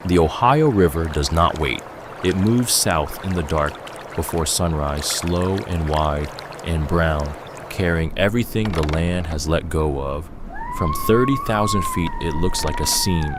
The Ohio River does not wait. It moves south in the dark before sunrise, slow and wide and brown, carrying everything the land has let go of. From 30,000 feet, it looks like a seam,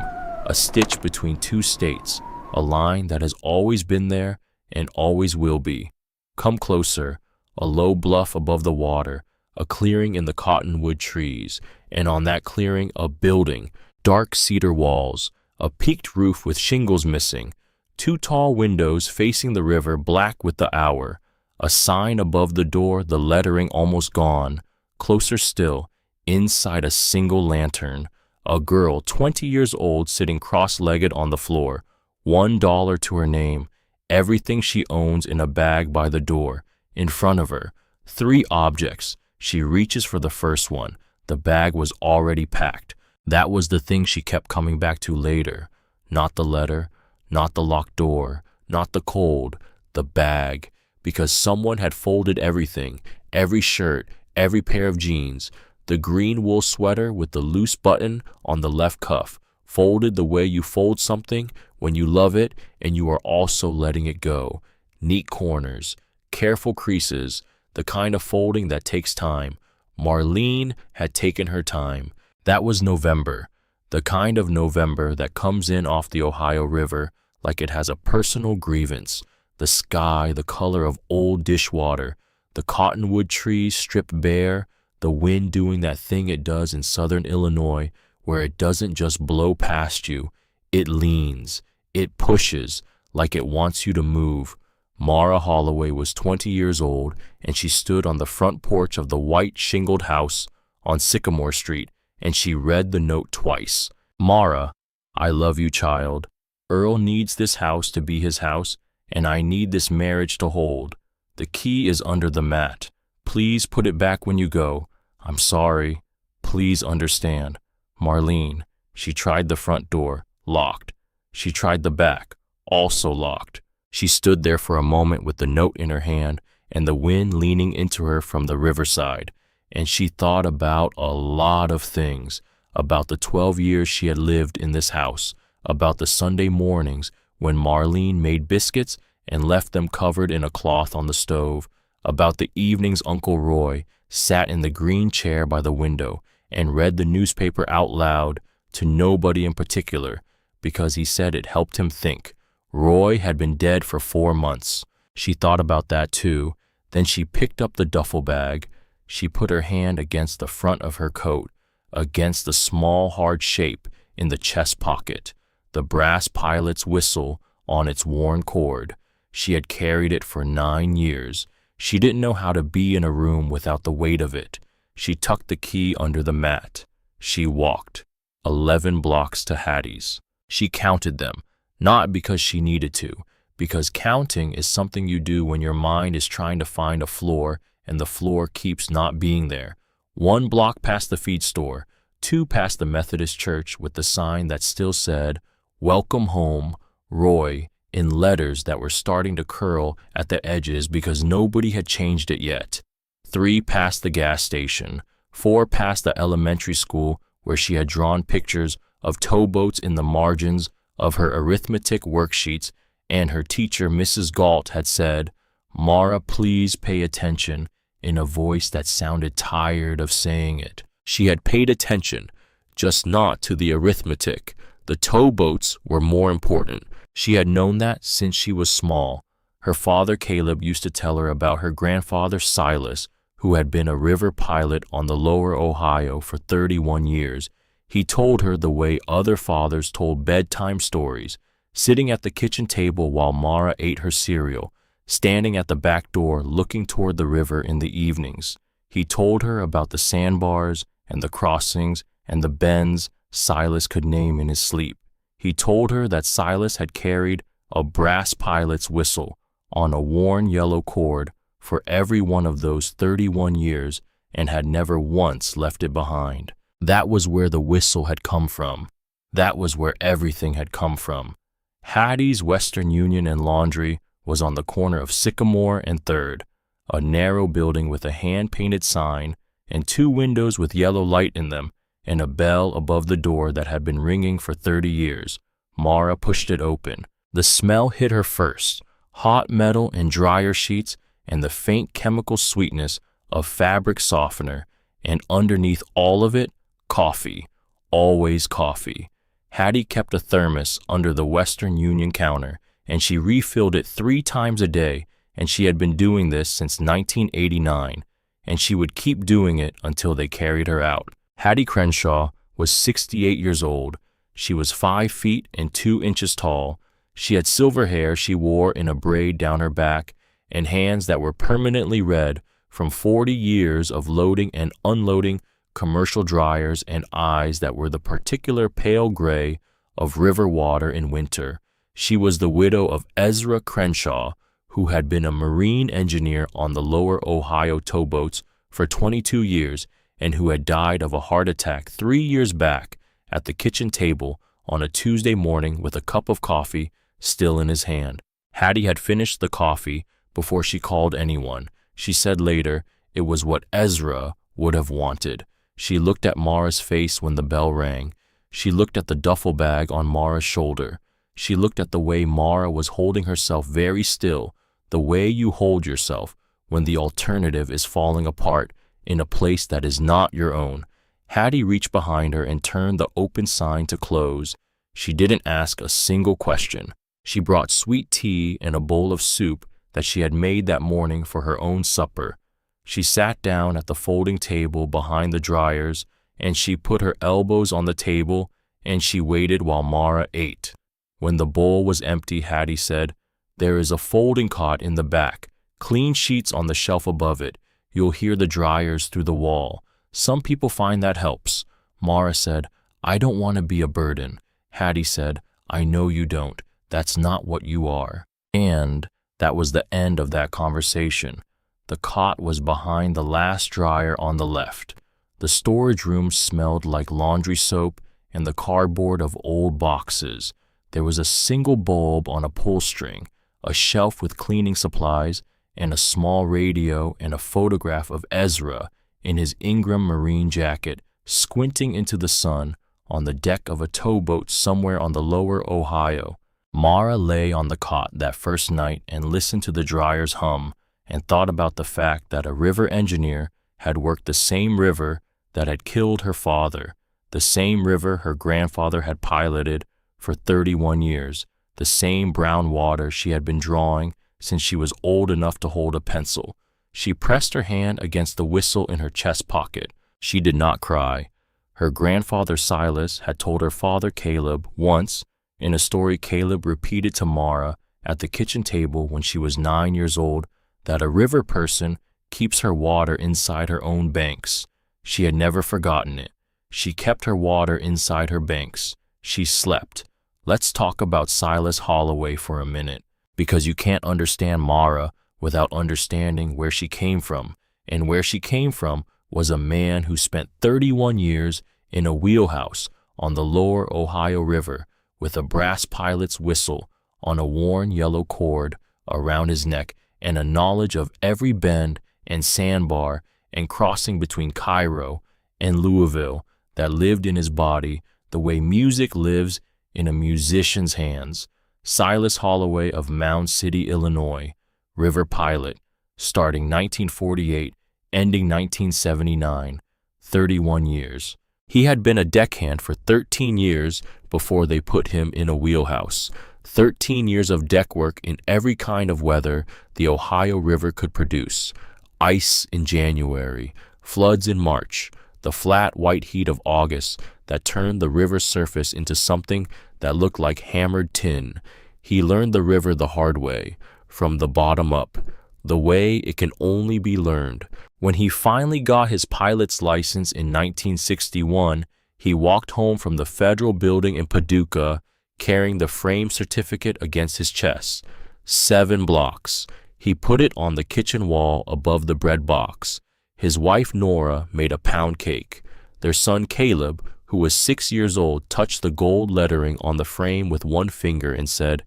a stitch between two states, a line that has always been there and always will be. Come closer, a low bluff above the water, a clearing in the cottonwood trees, and on that clearing a building, dark cedar walls, a peaked roof with shingles missing, two tall windows facing the river black with the hour, a sign above the door, the lettering almost gone. Closer still, inside a single lantern, a girl 20 years old sitting cross-legged on the floor, $1 to her name, everything she owns in a bag by the door. In front of her, three objects. She reaches for the first one. The bag was already packed. That was the thing she kept coming back to later. Not the letter, not the locked door, not the cold, the bag. Because someone had folded everything, every shirt, every pair of jeans, the green wool sweater with the loose button on the left cuff, folded the way you fold something when you love it and you are also letting it go. Neat corners, careful creases, the kind of folding that takes time. Marlene had taken her time. That was November, the kind of November that comes in off the Ohio River like it has a personal grievance. The sky, the color of old dishwater, the cottonwood trees stripped bare, the wind doing that thing it does in southern Illinois where it doesn't just blow past you, it leans, it pushes like it wants you to move. Mara Holloway was 20 years old, and she stood on the front porch of the white shingled house on Sycamore Street, and she read the note twice. Mara, I love you, child. Earl needs this house to be his house, and I need this marriage to hold. The key is under the mat. Please put it back when you go. I'm sorry. Please understand. Marlene. She tried the front door, locked. She tried the back, also locked. She stood there for a moment with the note in her hand and the wind leaning into her from the riverside, and she thought about a lot of things, about the 12 years she had lived in this house, about the Sunday mornings when Marlene made biscuits and left them covered in a cloth on the stove, about the evenings Uncle Roy sat in the green chair by the window and read the newspaper out loud to nobody in particular, because he said it helped him think. Roy had been dead for 4 months. She thought about that too. Then she picked up the duffel bag. She put her hand against the front of her coat, against the small hard shape in the chest pocket, the brass pilot's whistle on its worn cord. She had carried it for 9 years. She didn't know how to be in a room without the weight of it. She tucked the key under the mat. She walked 11 blocks to Hattie's. She counted them. Not because she needed to, because counting is something you do when your mind is trying to find a floor and the floor keeps not being there. 1 block past the feed store, 2 past the Methodist church with the sign that still said, "Welcome home, Roy," in letters that were starting to curl at the edges because nobody had changed it yet. 3 past the gas station, 4 past the elementary school where she had drawn pictures of towboats in the margins of her arithmetic worksheets, and her teacher, Mrs. Galt, had said, "Mara, please pay attention," in a voice that sounded tired of saying it. She had paid attention, just not to the arithmetic. The towboats were more important. She had known that since she was small. Her father, Caleb, used to tell her about her grandfather, Silas, who had been a river pilot on the lower Ohio for 31 years. He told her the way other fathers told bedtime stories, sitting at the kitchen table while Mara ate her cereal, standing at the back door looking toward the river in the evenings. He told her about the sandbars and the crossings and the bends Silas could name in his sleep. He told her that Silas had carried a brass pilot's whistle on a worn yellow cord for every one of those 31 years and had never once left it behind. That was where the whistle had come from. That was where everything had come from. Hattie's Western Union and Laundry was on the corner of Sycamore and 3rd, a narrow building with a hand-painted sign and 2 windows with yellow light in them and a bell above the door that had been ringing for 30 years. Mara pushed it open. The smell hit her first, hot metal and dryer sheets and the faint chemical sweetness of fabric softener, and underneath all of it, coffee. Always coffee. Hattie kept a thermos under the Western Union counter, and she refilled it 3 times a day, and she had been doing this since 1989, and she would keep doing it until they carried her out. Hattie Crenshaw was 68 years old. She was 5 feet and 2 inches tall. She had silver hair she wore in a braid down her back, and hands that were permanently red from 40 years of loading and unloading commercial dryers, and eyes that were the particular pale gray of river water in winter. She was the widow of Ezra Crenshaw, who had been a marine engineer on the lower Ohio towboats for 22 years and who had died of a heart attack 3 years back at the kitchen table on a Tuesday morning with a cup of coffee still in his hand. Hattie had finished the coffee before she called anyone. She said later it was what Ezra would have wanted. She looked at Mara's face when the bell rang. She looked at the duffel bag on Mara's shoulder. She looked at the way Mara was holding herself very still, the way you hold yourself when the alternative is falling apart in a place that is not your own. Hattie reached behind her and turned the open sign to close. She didn't ask a single question. She brought sweet tea and a bowl of soup that she had made that morning for her own supper. She sat down at the folding table behind the dryers, and she put her elbows on the table, and she waited while Mara ate. When the bowl was empty, Hattie said, "There is a folding cot in the back, clean sheets on the shelf above it. You'll hear the dryers through the wall. Some people find that helps." Mara said, "I don't want to be a burden." Hattie said, "I know you don't. That's not what you are." And that was the end of that conversation. The cot was behind the last dryer on the left. The storage room smelled like laundry soap and the cardboard of old boxes. There was a single bulb on a pull string, a shelf with cleaning supplies, and a small radio and a photograph of Ezra in his Ingram marine jacket, squinting into the sun on the deck of a towboat somewhere on the lower Ohio. Mara lay on the cot that first night and listened to the dryers hum, and thought about the fact that a river engineer had worked the same river that had killed her father, the same river her grandfather had piloted for 31 years, the same brown water she had been drawing since she was old enough to hold a pencil. She pressed her hand against the whistle in her chest pocket. She did not cry. Her grandfather Silas had told her father Caleb once, in a story Caleb repeated to Mara at the kitchen table when she was 9 years old, that a river person keeps her water inside her own banks. She had never forgotten it. She kept her water inside her banks. She slept. Let's talk about Silas Holloway for a minute, because you can't understand Mara without understanding where she came from, and where she came from was a man who spent 31 years in a wheelhouse on the lower Ohio River with a brass pilot's whistle on a worn yellow cord around his neck, and a knowledge of every bend and sandbar and crossing between Cairo and Louisville that lived in his body the way music lives in a musician's hands. Silas Holloway of Mound City, Illinois, river pilot, starting 1948, ending 1979, 31 years. He had been a deckhand for 13 years before they put him in a wheelhouse. 13 years of deck work in every kind of weather the Ohio River could produce. Ice in January, floods in March, the flat white heat of August that turned the river's surface into something that looked like hammered tin. He learned the river the hard way, from the bottom up, the way it can only be learned. When he finally got his pilot's license in 1961, he walked home from the federal building in Paducah carrying the framed certificate against his chest. 7 blocks. He put it on the kitchen wall above the bread box. His wife Nora made a pound cake. Their son Caleb, who was 6 years old, touched the gold lettering on the frame with one finger and said,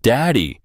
"Daddy,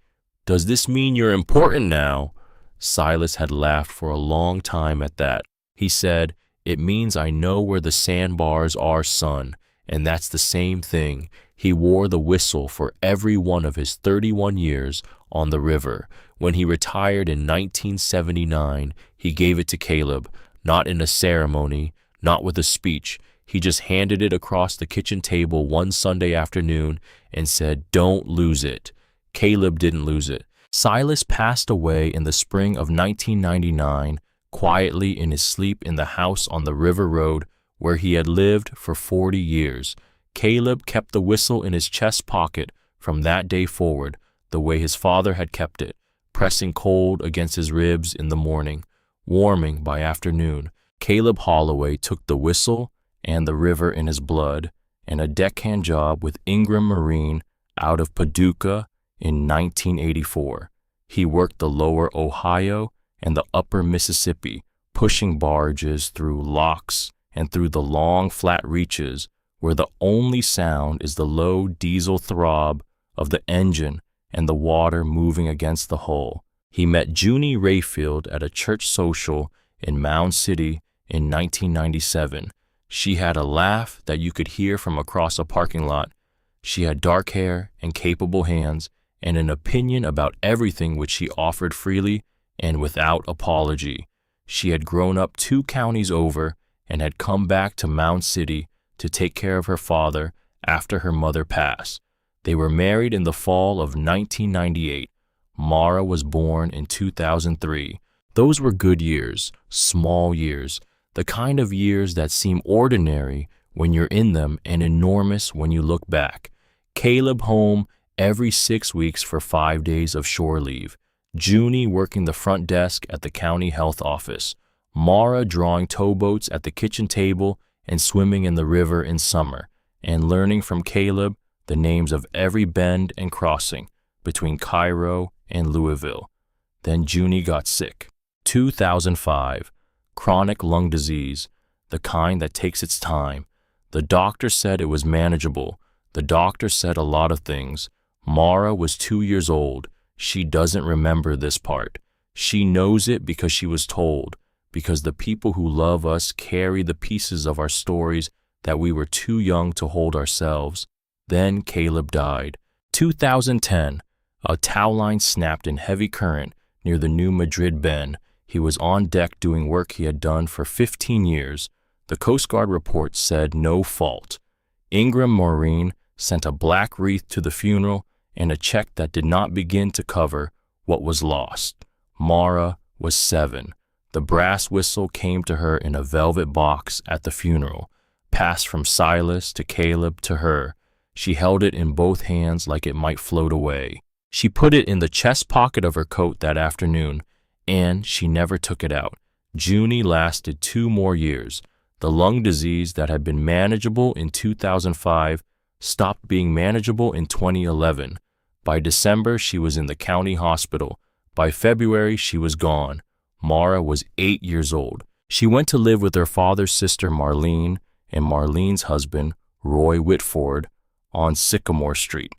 does this mean you're important now?" Silas had laughed for a long time at that. He said, "It means I know where the sandbars are, son, and that's the same thing." He wore the whistle for every one of his 31 years on the river. When he retired in 1979, he gave it to Caleb, not in a ceremony, not with a speech. He just handed it across the kitchen table one Sunday afternoon and said, "Don't lose it." Caleb didn't lose it. Silas passed away in the spring of 1999, quietly in his sleep in the house on the river road where he had lived for 40 years. Caleb kept the whistle in his chest pocket from that day forward, the way his father had kept it, pressing cold against his ribs in the morning, warming by afternoon. Caleb Holloway took the whistle and the river in his blood, and a deckhand job with Ingram Marine out of Paducah in 1984. He worked the lower Ohio and the upper Mississippi, pushing barges through locks and through the long flat reaches where the only sound is the low diesel throb of the engine and the water moving against the hull. He met Junie Rayfield at a church social in Mound City in 1997. She had a laugh that you could hear from across a parking lot. She had dark hair and capable hands and an opinion about everything which she offered freely and without apology. She had grown up 2 counties over and had come back to Mound City to take care of her father after her mother passed. They were married in the fall of 1998. Mara was born in 2003. Those were good years, small years, the kind of years that seem ordinary when you're in them and enormous when you look back. Caleb home every 6 weeks for 5 days of shore leave. Junie working the front desk at the county health office. Mara drawing towboats at the kitchen table and swimming in the river in summer, and learning from Caleb the names of every bend and crossing between Cairo and Louisville. Then Junie got sick. 2005, chronic lung disease, the kind that takes its time. The doctor said it was manageable. The doctor said a lot of things. Mara was 2 years old. She doesn't remember this part. She knows it because she was told, because the people who love us carry the pieces of our stories that we were too young to hold ourselves. Then Caleb died. 2010, a tow line snapped in heavy current near the New Madrid Bend. He was on deck doing work he had done for 15 years. The Coast Guard report said no fault. Ingram Marine sent a black wreath to the funeral and a check that did not begin to cover what was lost. Mara was 7. The brass whistle came to her in a velvet box at the funeral, passed from Silas to Caleb to her. She held it in both hands like it might float away. She put it in the chest pocket of her coat that afternoon, and she never took it out. Junie lasted 2 more years. The lung disease that had been manageable in 2005 stopped being manageable in 2011. By December, she was in the county hospital. By February, she was gone. Mara was 8 years old. She went to live with her father's sister Marlene and Marlene's husband, Roy Whitford, on Sycamore Street,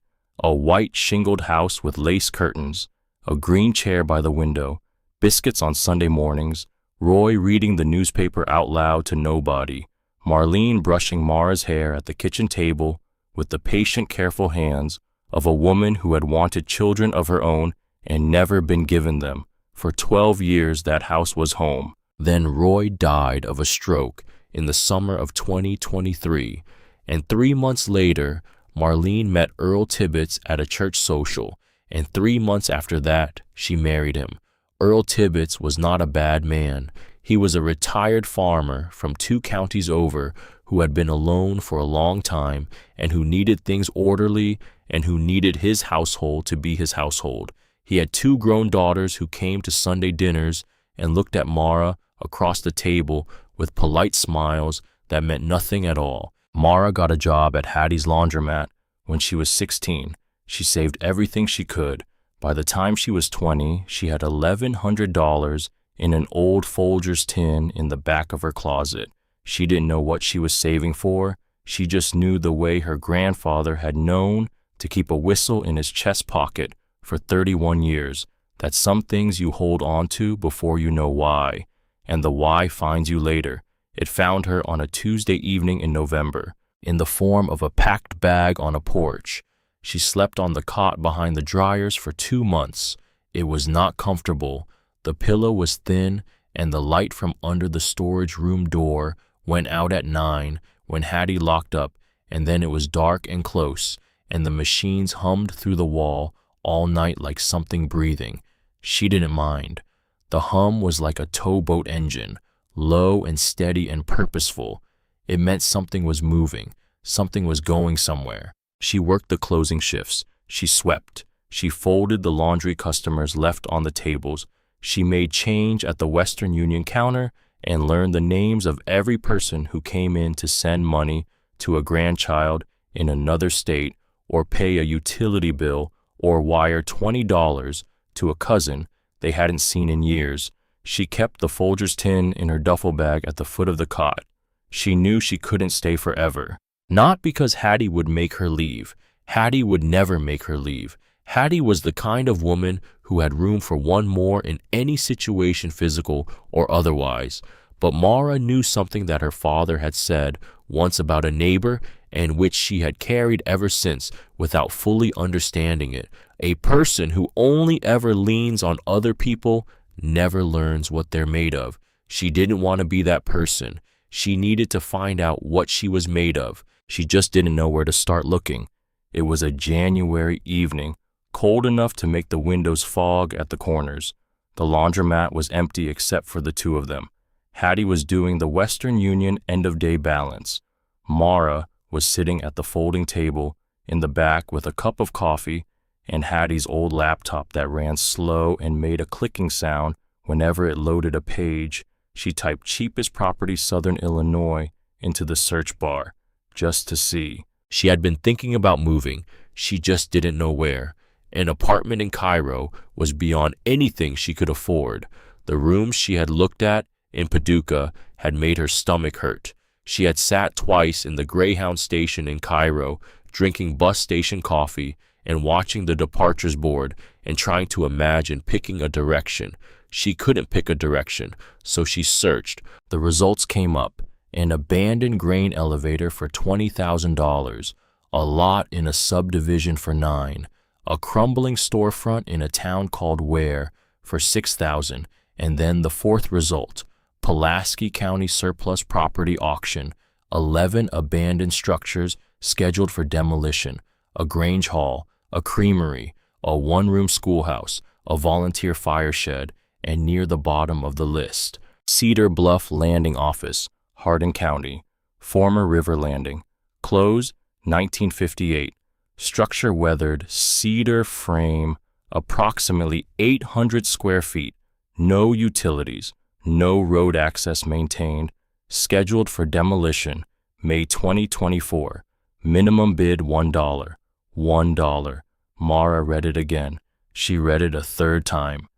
a white shingled house with lace curtains, a green chair by the window, biscuits on Sunday mornings, Roy reading the newspaper out loud to nobody, Marlene brushing Mara's hair at the kitchen table with the patient, careful hands of a woman who had wanted children of her own and never been given them. For 12 years that house was home. Then Roy died of a stroke in the summer of 2023, and 3 months later, Marlene met Earl Tibbetts at a church social, and 3 months after that, she married him. Earl Tibbetts was not a bad man. He was a retired farmer from 2 counties over who had been alone for a long time and who needed things orderly and who needed his household to be his household. He had 2 grown daughters who came to Sunday dinners and looked at Mara across the table with polite smiles that meant nothing at all. Mara got a job at Hattie's laundromat when she was 16. She saved everything she could. By the time she was 20, she had $1,100 in an old Folgers tin in the back of her closet. She didn't know what she was saving for. She just knew the way her grandfather had known to keep a whistle in his chest pocket for 31 years, that some things you hold on to before you know why, and the why finds you later. It found her on a Tuesday evening in November. in the form of a packed bag on a porch. She slept on the cot behind the dryers for 2 months. It was not comfortable. The pillow was thin, and the light from under the storage room door went out at 9 when Hattie locked up, and then it was dark and close, and the machines hummed through the wall all night like something breathing. She didn't mind. The hum was like a towboat engine, low and steady and purposeful. It meant something was moving, something was going somewhere. She worked the closing shifts. She swept. She folded the laundry customers left on the tables. She made change at the Western Union counter and learned the names of every person who came in to send money to a grandchild in another state, or pay a utility bill, or wire $20 to a cousin they hadn't seen in years. She kept the Folgers tin in her duffel bag at the foot of the cot. She knew she couldn't stay forever. Not because Hattie would make her leave. Hattie would never make her leave. Hattie was the kind of woman who had room for one more in any situation, physical or otherwise. But Mara knew something that her father had said once about a neighbor, and which she had carried ever since without fully understanding it. A person who only ever leans on other people never learns what they're made of. She didn't want to be that person. She needed to find out what she was made of. She just didn't know where to start looking. It was a January evening, cold enough to make the windows fog at the corners. The laundromat was empty except for the two of them. Hattie was doing the Western Union end-of-day balance. Mara was sitting at the folding table in the back with a cup of coffee and Hattie's old laptop that ran slow and made a clicking sound whenever it loaded a page. She typed cheapest property Southern Illinois into the search bar just to see. She had been thinking about moving. She just didn't know where. An apartment in Cairo was beyond anything she could afford. The rooms she had looked at in Paducah had made her stomach hurt. She had sat twice in the Greyhound station in Cairo, drinking bus station coffee and watching the departures board and trying to imagine picking a direction. She couldn't pick a direction, so she searched. The results came up. An abandoned grain elevator for $20,000, a lot in a subdivision for $9,000, a crumbling storefront in a town called Ware for $6,000, and then the fourth result, Pulaski County surplus property auction, 11 abandoned structures scheduled for demolition, a Grange Hall, a creamery, a one-room schoolhouse, a volunteer fire shed, and near the bottom of the list, Cedar Bluff Landing Office, Hardin County, former river landing, close 1958, structure weathered, cedar frame, approximately 800 square feet, no utilities, no road access maintained, scheduled for demolition, May 2024, minimum bid $1, $1. Mara read it again. She read it a third time.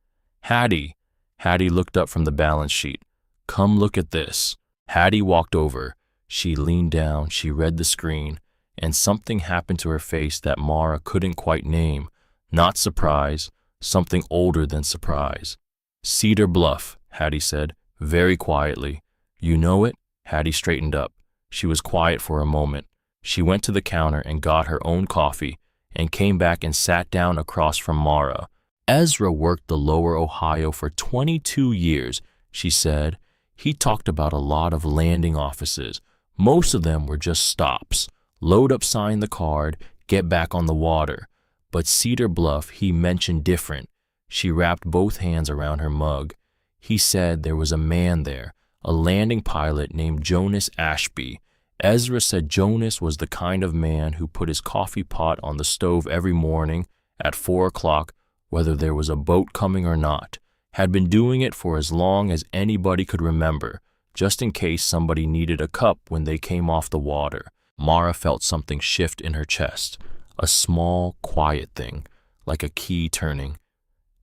Hattie looked up from the balance sheet. Come look at this. Hattie walked over. She leaned down, she read the screen, and something happened to her face that Mara couldn't quite name. Not surprise, something older than surprise. Cedar Bluff, Hattie said, very quietly. You know it? Hattie straightened up. She was quiet for a moment. She went to the counter and got her own coffee and came back and sat down across from Mara. Ezra worked the Lower Ohio for 22 years, she said. He talked about a lot of landing offices. Most of them were just stops. Load up, sign the card, get back on the water. But Cedar Bluff, he mentioned different. She wrapped both hands around her mug. He said there was a man there, a landing pilot named Jonas Ashby. Ezra said Jonas was the kind of man who put his coffee pot on the stove every morning at 4 o'clock, whether there was a boat coming or not. Had been doing it for as long as anybody could remember, just in case somebody needed a cup when they came off the water. Mara felt something shift in her chest, a small, quiet thing, like a key turning.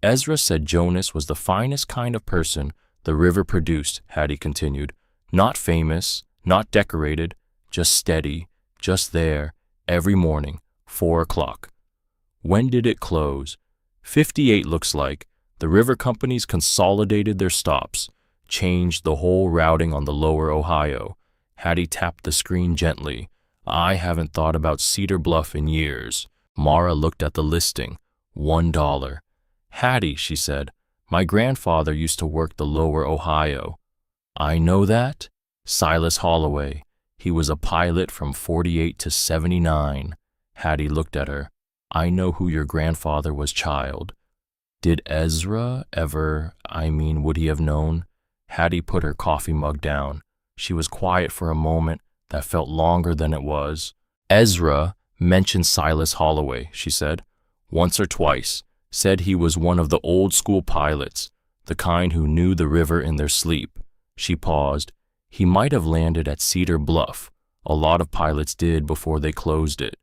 Ezra said Jonas was the finest kind of person the river produced, Hattie continued. Not famous, not decorated, just steady, just there, every morning, 4 o'clock. When did it close? 58 looks like. The river companies consolidated their stops, changed the whole routing on the Lower Ohio. Hattie tapped the screen gently. I haven't thought about Cedar Bluff in years. Mara looked at the listing. $1. Hattie, she said, my grandfather used to work the lower Ohio. I know that? Silas Holloway. He was a pilot from 48 to 79. Hattie looked at her. I know who your grandfather was, child. Did Ezra ever, would he have known? Hattie put her coffee mug down. She was quiet for a moment that felt longer than it was. Ezra mentioned Silas Holloway, she said, once or twice. Said he was one of the old school pilots, the kind who knew the river in their sleep. She paused. He might have landed at Cedar Bluff. A lot of pilots did before they closed it.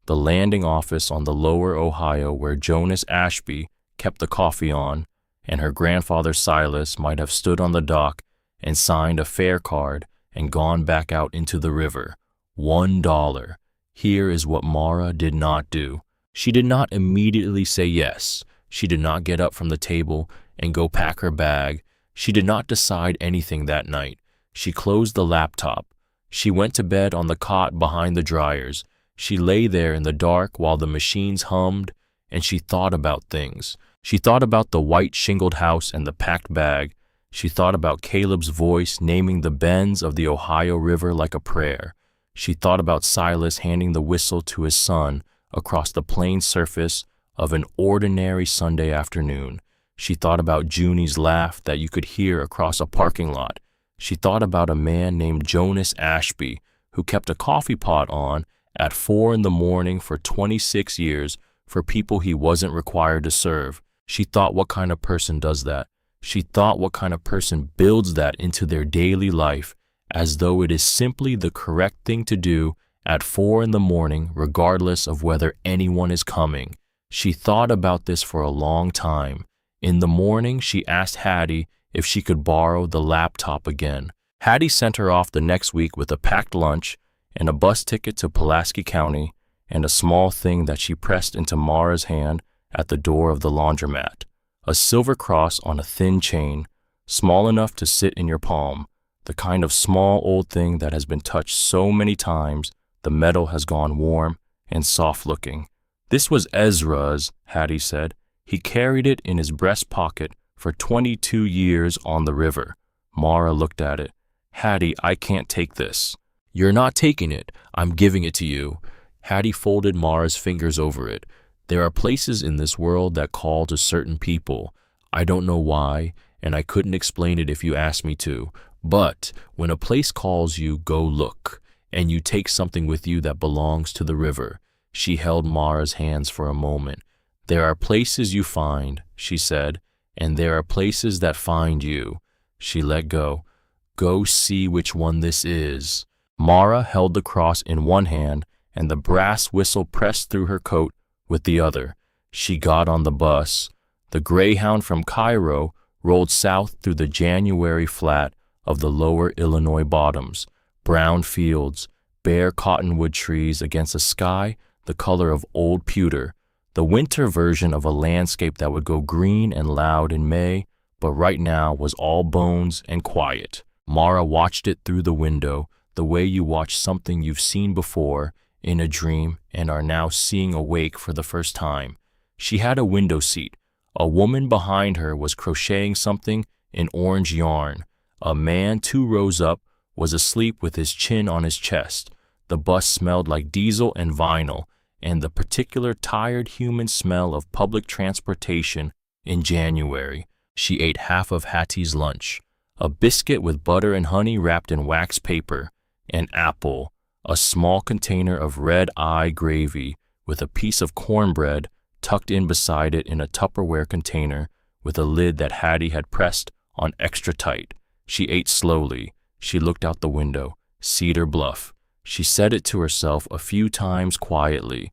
The landing office on the lower Ohio where Jonas Ashby kept the coffee on, and her grandfather Silas might have stood on the dock and signed a fare card and gone back out into the river. $1. Here is what Mara did not do. She did not immediately say yes. She did not get up from the table and go pack her bag. She did not decide anything that night. She closed the laptop. She went to bed on the cot behind the dryers. She lay there in the dark while the machines hummed, and she thought about things. She thought about the white shingled house and the packed bag. She thought about Caleb's voice naming the bends of the Ohio River like a prayer. She thought about Silas handing the whistle to his son across the plain surface of an ordinary Sunday afternoon. She thought about Junie's laugh that you could hear across a parking lot. She thought about a man named Jonas Ashby who kept a coffee pot on at 4 a.m. for 26 years for people he wasn't required to serve. She thought, what kind of person does that? She thought, what kind of person builds that into their daily life as though it is simply the correct thing to do at 4 a.m, regardless of whether anyone is coming. She thought about this for a long time. In the morning, she asked Hattie if she could borrow the laptop again. Hattie sent her off the next week with a packed lunch and a bus ticket to Pulaski County and a small thing that she pressed into Mara's hand at the door of the laundromat. A silver cross on a thin chain, small enough to sit in your palm, the kind of small old thing that has been touched so many times the metal has gone warm and soft-looking. This was Ezra's, Hattie said. He carried it in his breast pocket for 22 years on the river. Mara looked at it. Hattie, I can't take this. You're not taking it. I'm giving it to you. Hattie folded Mara's fingers over it. There are places in this world that call to certain people. I don't know why, and I couldn't explain it if you asked me to. But when a place calls you, go look. And you take something with you that belongs to the river. She held Mara's hands for a moment. There are places you find, she said, and there are places that find you. She let go. Go see which one this is. Mara held the cross in one hand and the brass whistle pressed through her coat with the other. She got on the bus. The Greyhound from Cairo rolled south through the January flat of the lower Illinois bottoms. Brown fields, bare cottonwood trees against a sky the color of old pewter, the winter version of a landscape that would go green and loud in May, but right now was all bones and quiet. Mara watched it through the window, the way you watch something you've seen before in a dream and are now seeing awake for the first time. She had a window seat. A woman behind her was crocheting something in orange yarn. A man 2 rows up was asleep with his chin on his chest. The bus smelled like diesel and vinyl, and the particular tired human smell of public transportation in January. She ate half of Hattie's lunch, a biscuit with butter and honey wrapped in wax paper, an apple, a small container of red-eye gravy with a piece of cornbread tucked in beside it in a Tupperware container with a lid that Hattie had pressed on extra tight. She ate slowly. She looked out the window. Cedar Bluff. She said it to herself a few times quietly,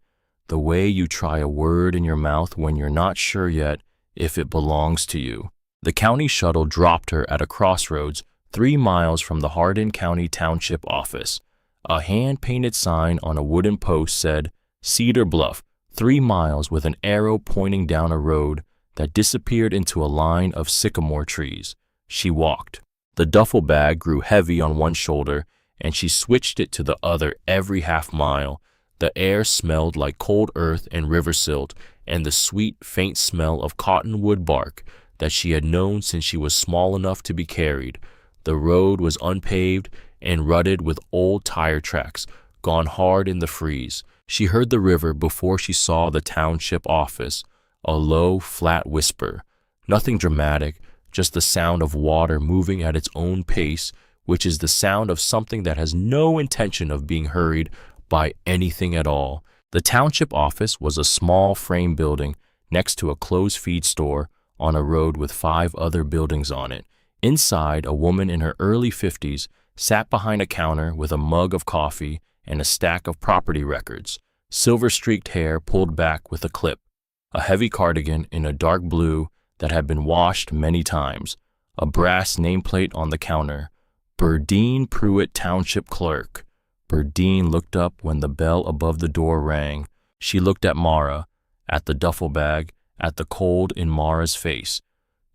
the way you try a word in your mouth when you're not sure yet if it belongs to you. The county shuttle dropped her at a crossroads 3 miles from the Hardin County Township office. A hand-painted sign on a wooden post said, Cedar Bluff, 3 miles, with an arrow pointing down a road that disappeared into a line of sycamore trees. She walked. The duffel bag grew heavy on one shoulder, and she switched it to the other every half mile. The air smelled like cold earth and river silt, and the sweet, faint smell of cottonwood bark that she had known since she was small enough to be carried. The road was unpaved and rutted with old tire tracks, gone hard in the freeze. She heard the river before she saw the township office, a low, flat whisper. Nothing dramatic, just the sound of water moving at its own pace, which is the sound of something that has no intention of being hurried by anything at all. The township office was a small frame building next to a clothes feed store on a road with 5 other buildings on it. Inside, a woman in her early 50s sat behind a counter with a mug of coffee and a stack of property records, silver-streaked hair pulled back with a clip, a heavy cardigan in a dark blue that had been washed many times, a brass nameplate on the counter, Burdine Pruitt Township Clerk. Burdine looked up when the bell above the door rang. She looked at Mara, at the duffel bag, at the cold in Mara's face.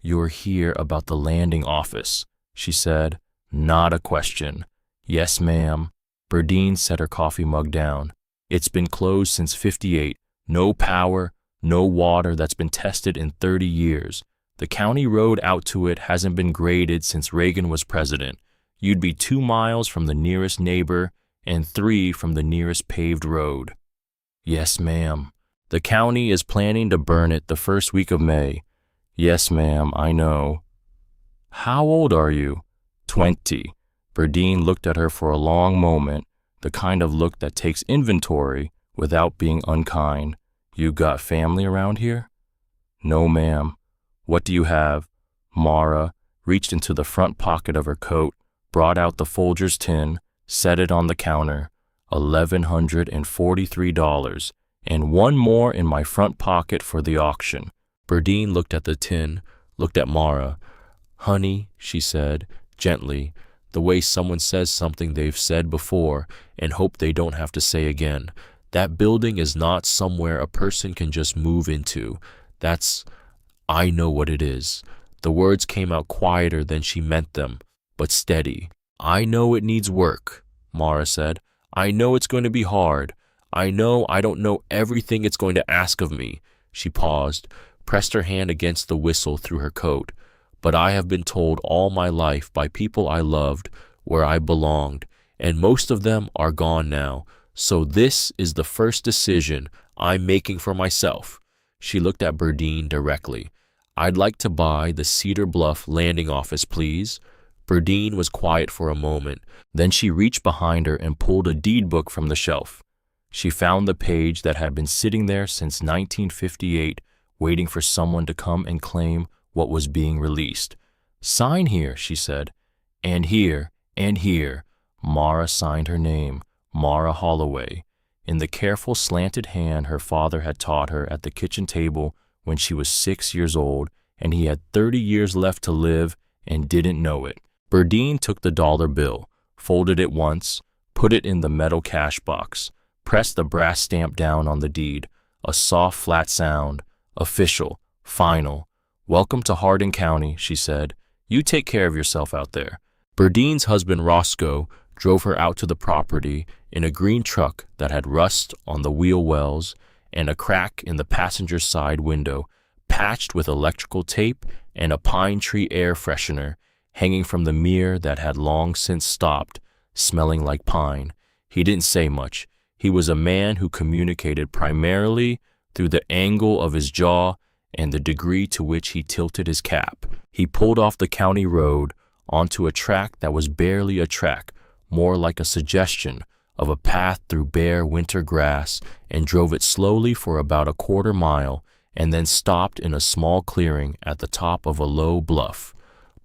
"You're here about the landing office," she said. Not a question. "Yes, ma'am." Burdine set her coffee mug down. "It's been closed since '58. No power, no water that's been tested in 30 years. The county road out to it hasn't been graded since Reagan was president. You'd be 2 miles from the nearest neighbor and 3 from the nearest paved road." "Yes, ma'am." "The county is planning to burn it the first week of May." "Yes, ma'am, I know." "How old are you?" 20. Burdine looked at her for a long moment, the kind of look that takes inventory without being unkind. "You got family around here?" "No, ma'am." "What do you have?" Mara reached into the front pocket of her coat, brought out the Folgers tin, set it on the counter. $1,143, and one more in my front pocket for the auction. Burdine looked at the tin, looked at Mara. "Honey," she said, gently, the way someone says something they've said before and hope they don't have to say again. "That building is not somewhere a person can just move into. I know what it is." The words came out quieter than she meant them, but steady. "I know it needs work," Mara said. "I know it's going to be hard. I know I don't know everything it's going to ask of me." She paused, pressed her hand against the whistle through her coat. "But I have been told all my life by people I loved where I belonged, and most of them are gone now. So this is the first decision I'm making for myself." She looked at Burdine directly. "I'd like to buy the Cedar Bluff landing office, please." Burdine was quiet for a moment. Then she reached behind her and pulled a deed book from the shelf. She found the page that had been sitting there since 1958, waiting for someone to come and claim what was being released. "Sign here," she said. "And here, and here." Mara signed her name, Mara Holloway, in the careful slanted hand her father had taught her at the kitchen table when she was 6 years old, and he had 30 years left to live and didn't know it. Burdine took the dollar bill, folded it once, put it in the metal cash box, pressed the brass stamp down on the deed. A soft, flat sound. Official. Final. "Welcome to Hardin County," she said. "You take care of yourself out there." Burdine's husband, Roscoe, drove her out to the property in a green truck that had rust on the wheel wells and a crack in the passenger side window, patched with electrical tape, and a pine tree air freshener hanging from the mirror that had long since stopped, smelling like pine. He didn't say much. He was a man who communicated primarily through the angle of his jaw and the degree to which he tilted his cap. He pulled off the county road onto a track that was barely a track, more like a suggestion of a path through bare winter grass, and drove it slowly for about a quarter mile, and then stopped in a small clearing at the top of a low bluff.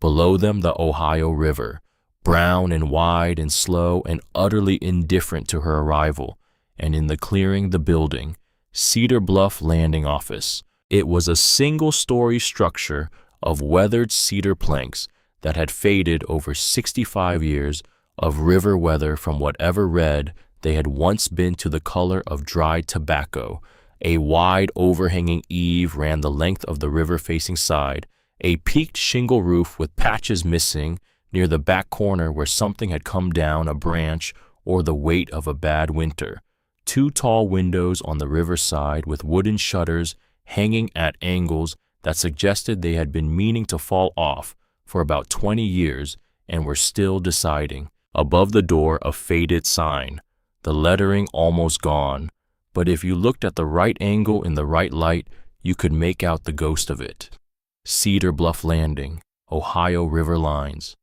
Below them the Ohio River, brown and wide and slow and utterly indifferent to her arrival, and in the clearing the building, Cedar Bluff Landing Office. It was a single-story structure of weathered cedar planks that had faded over 65 years of river weather from whatever red they had once been to the color of dried tobacco. A wide overhanging eave ran the length of the river-facing side, a peaked shingle roof with patches missing, near the back corner where something had come down a branch or the weight of a bad winter. Two tall windows on the riverside with wooden shutters hanging at angles that suggested they had been meaning to fall off for about 20 years and were still deciding. Above the door, a faded sign, the lettering almost gone, but if you looked at the right angle in the right light, you could make out the ghost of it. Cedar Bluff Landing, Ohio River Lines.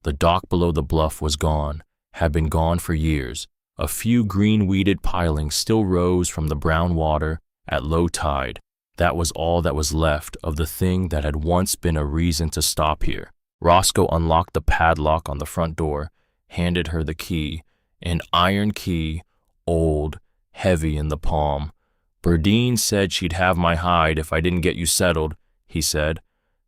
The dock below the bluff was gone, had been gone for years. A few green-weeded pilings still rose from the brown water at low tide. That was all that was left of the thing that had once been a reason to stop here. Roscoe unlocked the padlock on the front door, handed her the key, an iron key, old, heavy in the palm. "Burdine said she'd have my hide if I didn't get you settled," he said.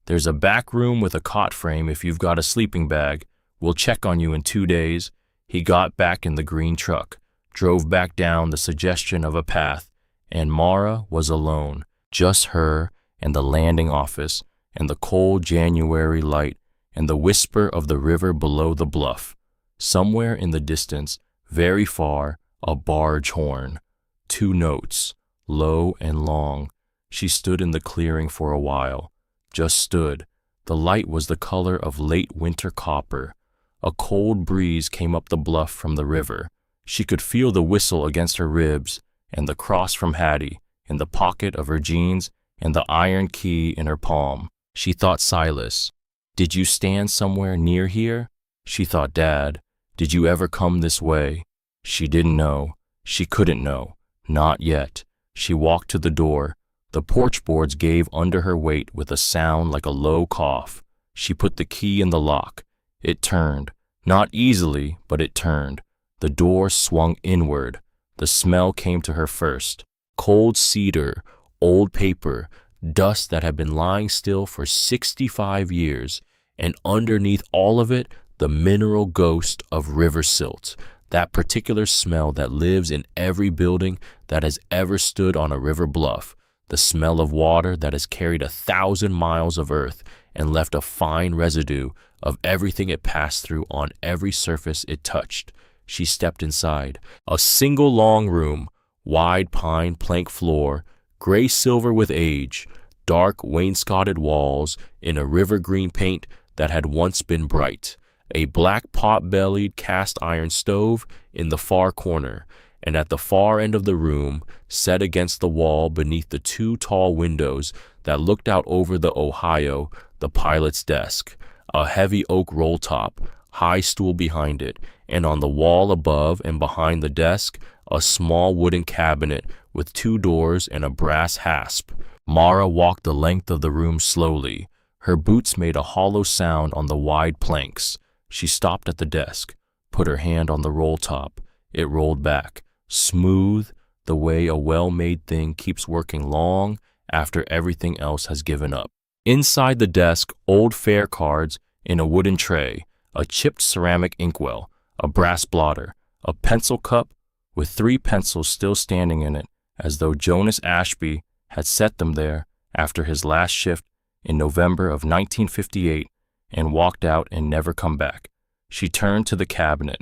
"There's a back room with a cot frame if you've got a sleeping bag. We'll check on you in 2 days." He got back in the green truck, drove back down the suggestion of a path, and Mara was alone, just her and the landing office and the cold January light and the whisper of the river below the bluff. Somewhere in the distance, very far, a barge horn. 2 notes, low and long. She stood in the clearing for a while, just stood. The light was the color of late winter copper. A cold breeze came up the bluff from the river. She could feel the whistle against her ribs and the cross from Hattie in the pocket of her jeans and the iron key in her palm. She thought Silas. Did you stand somewhere near here? She thought Dad. Did you ever come this way? She didn't know. She couldn't know. Not yet. She walked to the door. The porch boards gave under her weight with a sound like a low cough. She put the key in the lock. It turned. Not easily, but it turned. The door swung inward. The smell came to her first. Cold cedar, old paper, dust that had been lying still for 65 years, and underneath all of it, the mineral ghost of river silt, that particular smell that lives in every building that has ever stood on a river bluff, the smell of water that has carried 1,000 miles of earth and left a fine residue of everything it passed through on every surface it touched. She stepped inside. A single long room, wide pine plank floor, gray-silver with age, dark wainscoted walls in a river green paint that had once been bright, a black pot-bellied cast-iron stove in the far corner, and at the far end of the room, set against the wall beneath the 2 tall windows that looked out over the Ohio, the pilot's desk, a heavy oak roll-top, high stool behind it, and on the wall above and behind the desk, a small wooden cabinet with 2 doors and a brass hasp. Mara walked the length of the room slowly. Her boots made a hollow sound on the wide planks. She stopped at the desk, put her hand on the roll-top. It rolled back, smooth, the way a well-made thing keeps working long after everything else has given up. Inside the desk, old fare cards in a wooden tray, a chipped ceramic inkwell, a brass blotter, a pencil cup with 3 pencils still standing in it, as though Jonas Ashby had set them there after his last shift in November of 1958 and walked out and never come back. She turned to the cabinet.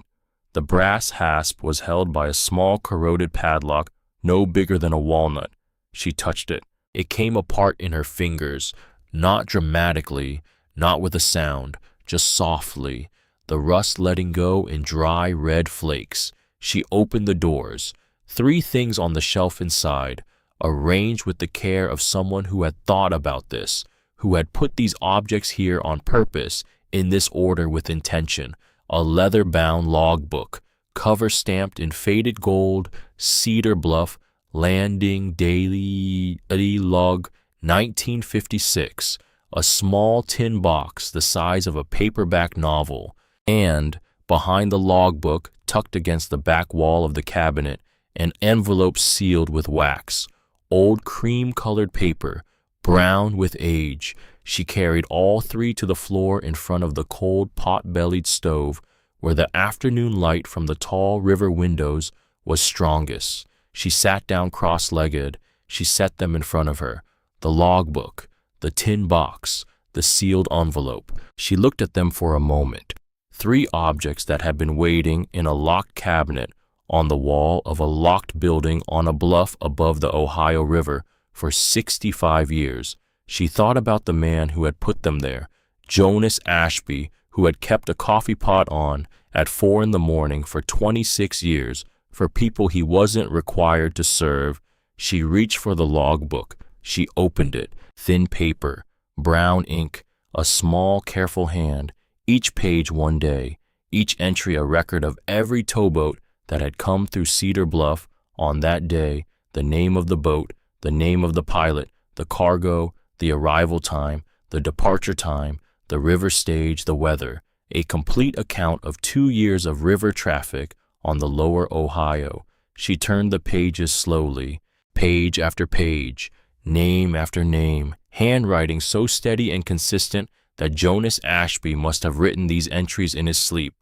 The brass hasp was held by a small corroded padlock no bigger than a walnut. She touched it. It came apart in her fingers, not dramatically, not with a sound, just softly, the rust letting go in dry red flakes. She opened the doors. 3 things on the shelf inside, arranged with the care of someone who had thought about this, who had put these objects here on purpose, in this order with intention. A leather-bound logbook, cover stamped in faded gold, Cedar Bluff, Landing Daily Log, 1956, a small tin box the size of a paperback novel, and, behind the logbook, tucked against the back wall of the cabinet, an envelope sealed with wax, old cream-colored paper, brown with age. She carried all 3 to the floor in front of the cold pot-bellied stove, where the afternoon light from the tall river windows was strongest. She sat down cross-legged. She set them in front of her, the logbook, the tin box, the sealed envelope. She looked at them for a moment. 3 objects that had been waiting in a locked cabinet on the wall of a locked building on a bluff above the Ohio River for 65 years. She thought about the man who had put them there, Jonas Ashby, who had kept a coffee pot on at 4 in the morning for 26 years for people he wasn't required to serve. She reached for the logbook. She opened it. Thin paper, brown ink, a small, careful hand, each page one day, each entry a record of every towboat that had come through Cedar Bluff on that day, the name of the boat, the name of the pilot, the cargo, the arrival time, the departure time, the river stage, the weather, a complete account of 2 years of river traffic on the lower Ohio. She turned the pages slowly, page after page, name after name, handwriting so steady and consistent that Jonas Ashby must have written these entries in his sleep,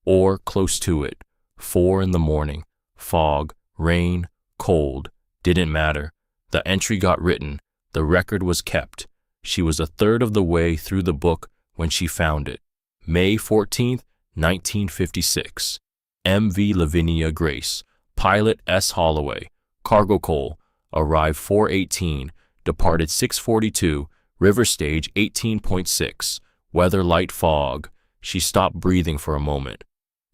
or close to it. 4 in the morning, fog, rain, cold, didn't matter. The entry got written, the record was kept. She was a third of the way through the book when she found it. May 14th, 1956. M.V. Lavinia Grace, pilot S. Holloway, cargo coal, arrived 4:18, departed 6:42, river stage 18.6, weather light fog. She stopped breathing for a moment.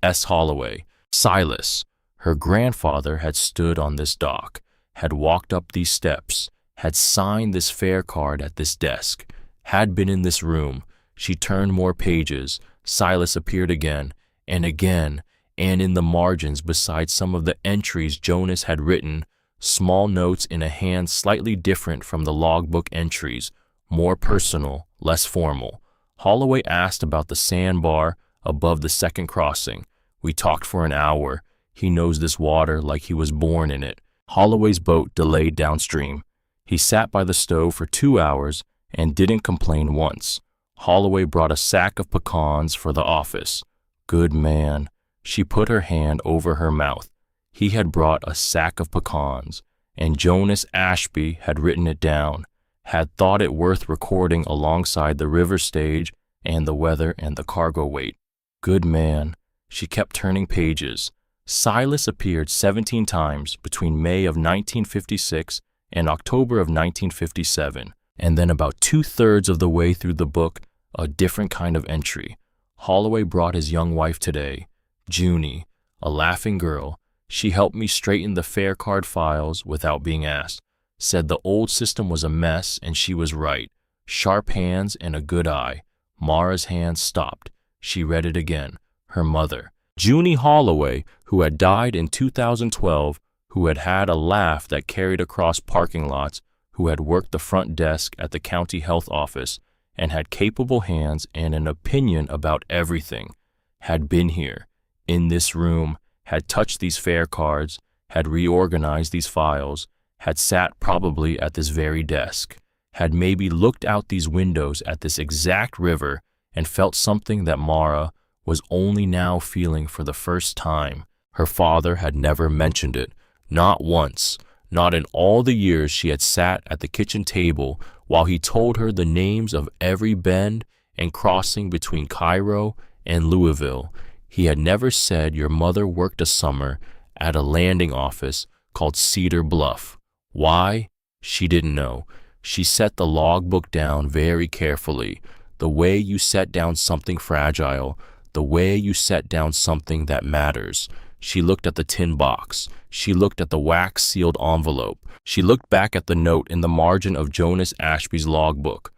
S. Holloway, Silas. Her grandfather had stood on this dock, had walked up these steps, had signed this fare card at this desk, had been in this room. She turned more pages. Silas appeared again, and in the margins beside some of the entries Jonas had written, small notes in a hand slightly different from the logbook entries, more personal, less formal. Holloway asked about the sandbar above the second crossing. We talked for an hour. He knows this water like he was born in it. Holloway's boat delayed downstream. He sat by the stove for 2 hours and didn't complain once. Holloway brought a sack of pecans for the office. Good man. She put her hand over her mouth. He had brought a sack of pecans, and Jonas Ashby had written it down, had thought it worth recording alongside the river stage and the weather and the cargo weight. Good man. She kept turning pages. Silas appeared 17 times between May of 1956 and October of 1957, and then about 2/3 of the way through the book, a different kind of entry. Holloway brought his young wife today, Junie, a laughing girl. She helped me straighten the fare card files without being asked, said the old system was a mess and she was right. Sharp hands and a good eye. Mara's hand stopped. She read it again. Her mother, Junie Holloway, who had died in 2012, who had had a laugh that carried across parking lots, who had worked the front desk at the county health office, and had capable hands and an opinion about everything, had been here, in this room, had touched these fare cards, had reorganized these files, had sat probably at this very desk, had maybe looked out these windows at this exact river and felt something that Mara was only now feeling for the first time. Her father had never mentioned it, not once, not in all the years she had sat at the kitchen table while he told her the names of every bend and crossing between Cairo and Louisville. He had never said your mother worked a summer at a landing office called Cedar Bluff. Why? She didn't know. She set the logbook down very carefully, the way you set down something fragile, the way you set down something that matters. She looked at the tin box. She looked at the wax-sealed envelope. She looked back at the note in the margin of Jonas Ashby's logbook.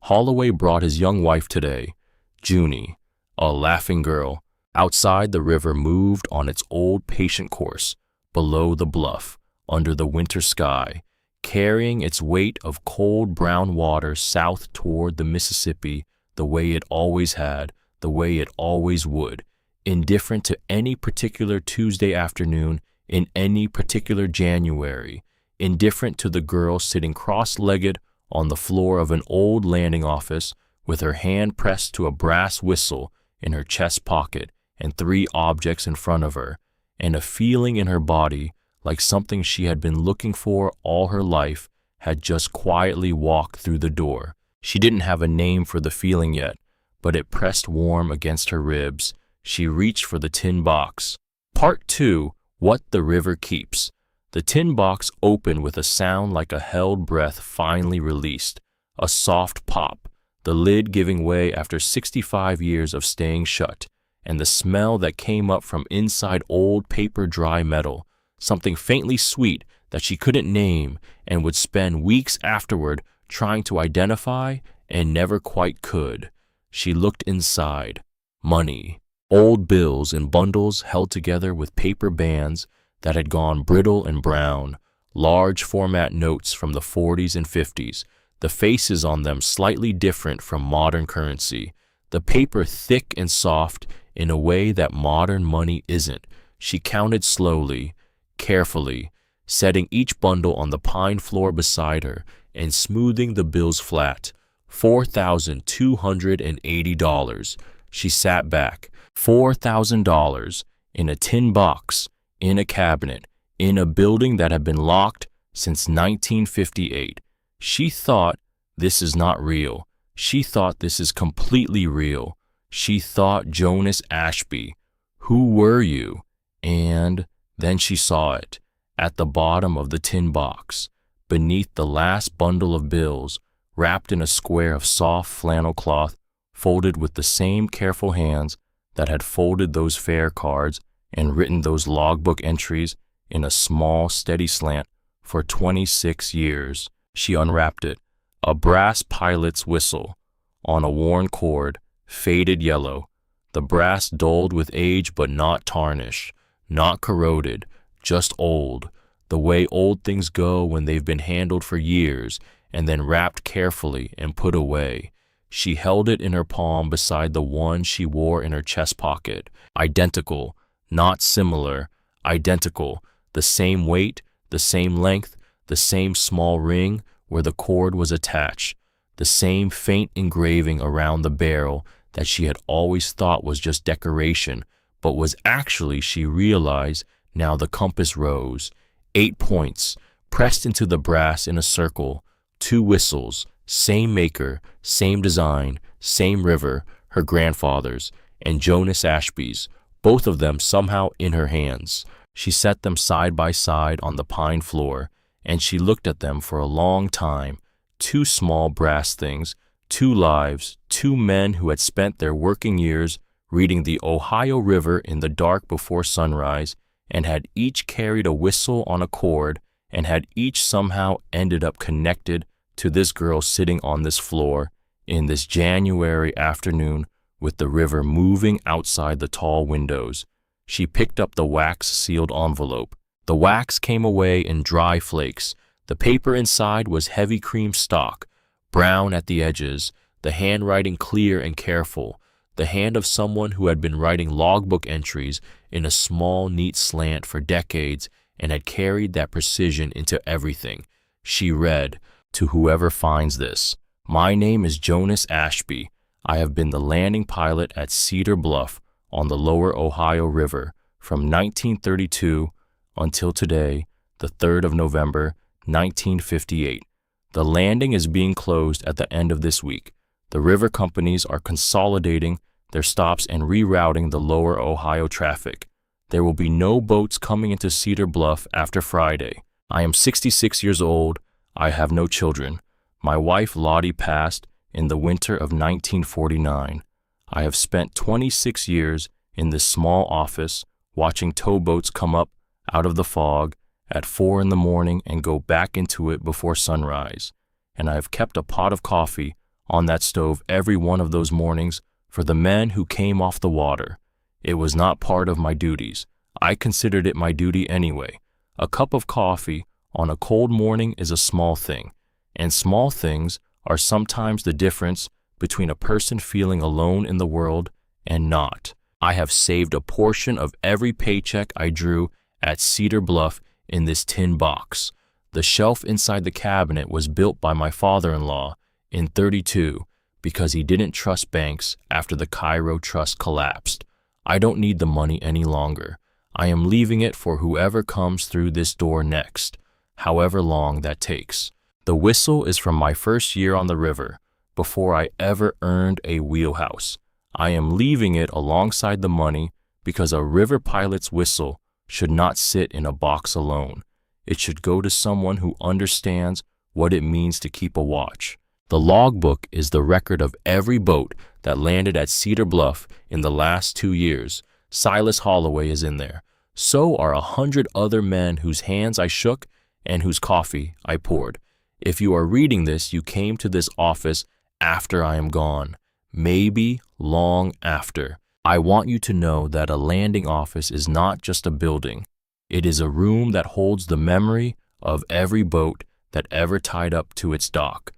Holloway brought his young wife today, Junie, a laughing girl. Outside, the river moved on its old patient course, below the bluff, under the winter sky, carrying its weight of cold brown water south toward the Mississippi the way it always had, the way it always would, indifferent to any particular Tuesday afternoon in any particular January, indifferent to the girl sitting cross-legged on the floor of an old landing office with her hand pressed to a brass whistle in her chest pocket and 3 objects in front of her, and a feeling in her body like something she had been looking for all her life had just quietly walked through the door. She didn't have a name for the feeling yet, but it pressed warm against her ribs. She reached for the tin box. Part 2. What the River Keeps. The tin box opened with a sound like a held breath finally released. A soft pop, the lid giving way after 65 years of staying shut, and the smell that came up from inside old paper dry metal, something faintly sweet that she couldn't name and would spend weeks afterward trying to identify and never quite could. She looked inside. Money. Old bills in bundles held together with paper bands that had gone brittle and brown, large format notes from the 40s and 50s, the faces on them slightly different from modern currency, the paper thick and soft in a way that modern money isn't. She counted slowly, carefully, setting each bundle on the pine floor beside her and smoothing the bills flat. $4,280. She sat back. $4,000 in a tin box, in a cabinet, in a building that had been locked since 1958. She thought, this is not real. She thought this is completely real. She thought, Jonas Ashby, who were you? And then she saw it, at the bottom of the tin box, beneath the last bundle of bills, wrapped in a square of soft flannel cloth, folded with the same careful hands that had folded those fare cards and written those logbook entries in a small, steady slant for 26 years. She unwrapped it. A brass pilot's whistle on a worn cord, faded yellow. The brass dulled with age but not tarnished, not corroded, just old, the way old things go when they've been handled for years and then wrapped carefully and put away. She held it in her palm beside the one she wore in her chest pocket. Identical, not similar, identical, the same weight, the same length, the same small ring where the cord was attached, the same faint engraving around the barrel that she had always thought was just decoration, but was actually, she realized, now the compass rose. 8 points, pressed into the brass in a circle, 2 whistles, same maker, same design, same river, her grandfather's, and Jonas Ashby's, both of them somehow in her hands. She set them side by side on the pine floor, and she looked at them for a long time. 2 small brass things, 2 lives, 2 men who had spent their working years reading the Ohio River in the dark before sunrise, and had each carried a whistle on a cord, and had each somehow ended up connected to this girl sitting on this floor in this January afternoon with the river moving outside the tall windows. She picked up the wax-sealed envelope. The wax came away in dry flakes. The paper inside was heavy cream stock, brown at the edges, the handwriting clear and careful, the hand of someone who had been writing logbook entries in a small, neat slant for decades and had carried that precision into everything. She read, "To whoever finds this, my name is Jonas Ashby. I have been the landing pilot at Cedar Bluff on the lower Ohio River from 1932 until today, the 3rd of November, 1958. The landing is being closed at the end of this week. The river companies are consolidating their stops and rerouting the lower Ohio traffic. There will be no boats coming into Cedar Bluff after Friday. I am 66 years old. I have no children. My wife Lottie passed in the winter of 1949. I have spent 26 years in this small office watching towboats come up out of the fog at 4 in the morning and go back into it before sunrise. And I have kept a pot of coffee on that stove every one of those mornings for the men who came off the water. It was not part of my duties. I considered it my duty anyway. A cup of coffee on a cold morning is a small thing, and small things are sometimes the difference between a person feeling alone in the world and not. I have saved a portion of every paycheck I drew at Cedar Bluff in this tin box. The shelf inside the cabinet was built by my father-in-law in '32 because he didn't trust banks after the Cairo Trust collapsed. I don't need the money any longer. I am leaving it for whoever comes through this door next, however long that takes. The whistle is from my first year on the river, before I ever earned a wheelhouse. I am leaving it alongside the money because a river pilot's whistle should not sit in a box alone. It should go to someone who understands what it means to keep a watch. The logbook is the record of every boat that landed at Cedar Bluff in the last 2 years. Silas Holloway is in there. So are 100 other men whose hands I shook and whose coffee I poured. If you are reading this, you came to this office after I am gone, maybe long after. I want you to know that a landing office is not just a building. It is a room that holds the memory of every boat that ever tied up to its dock.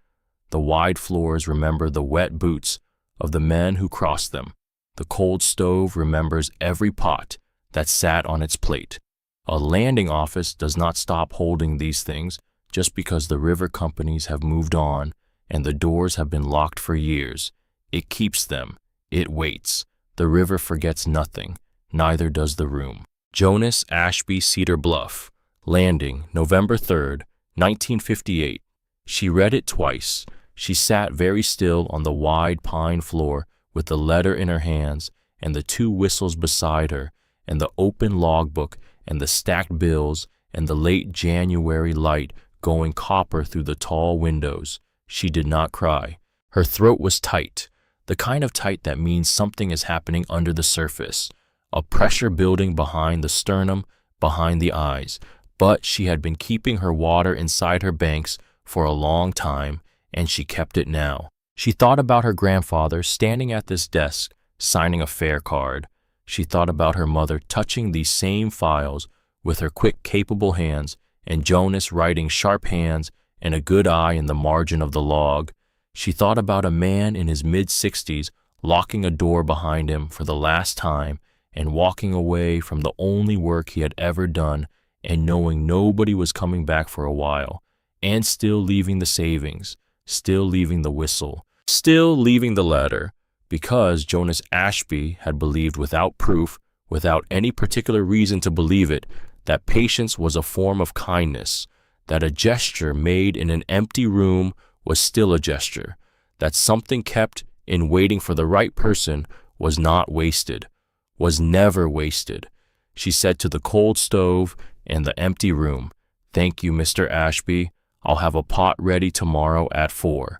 The wide floors remember the wet boots of the men who crossed them. The cold stove remembers every pot that sat on its plate. A landing office does not stop holding these things just because the river companies have moved on and the doors have been locked for years. It keeps them. It waits. The river forgets nothing. Neither does the room. Jonas Ashby Cedar Bluff. Landing, November 3rd, 1958. She read it twice. She sat very still on the wide pine floor with the letter in her hands and the 2 whistles beside her and the open logbook and the stacked bills and the late January light going copper through the tall windows. She did not cry. Her throat was tight, the kind of tight that means something is happening under the surface, a pressure building behind the sternum, behind the eyes. But she had been keeping her water inside her banks for a long time, and she kept it now. She thought about her grandfather standing at this desk, signing a fare card. She thought about her mother touching these same files with her quick, capable hands, and Jonas writing sharp hands and a good eye in the margin of the log. She thought about a man in his mid-60s locking a door behind him for the last time and walking away from the only work he had ever done and knowing nobody was coming back for a while, and still leaving the savings, still leaving the whistle, still leaving the letter, because Jonas Ashby had believed without proof, without any particular reason to believe it, that patience was a form of kindness, that a gesture made in an empty room was still a gesture, that something kept in waiting for the right person was not wasted, was never wasted. She said to the cold stove and the empty room, "Thank you, Mr. Ashby. I'll have a pot ready tomorrow at 4.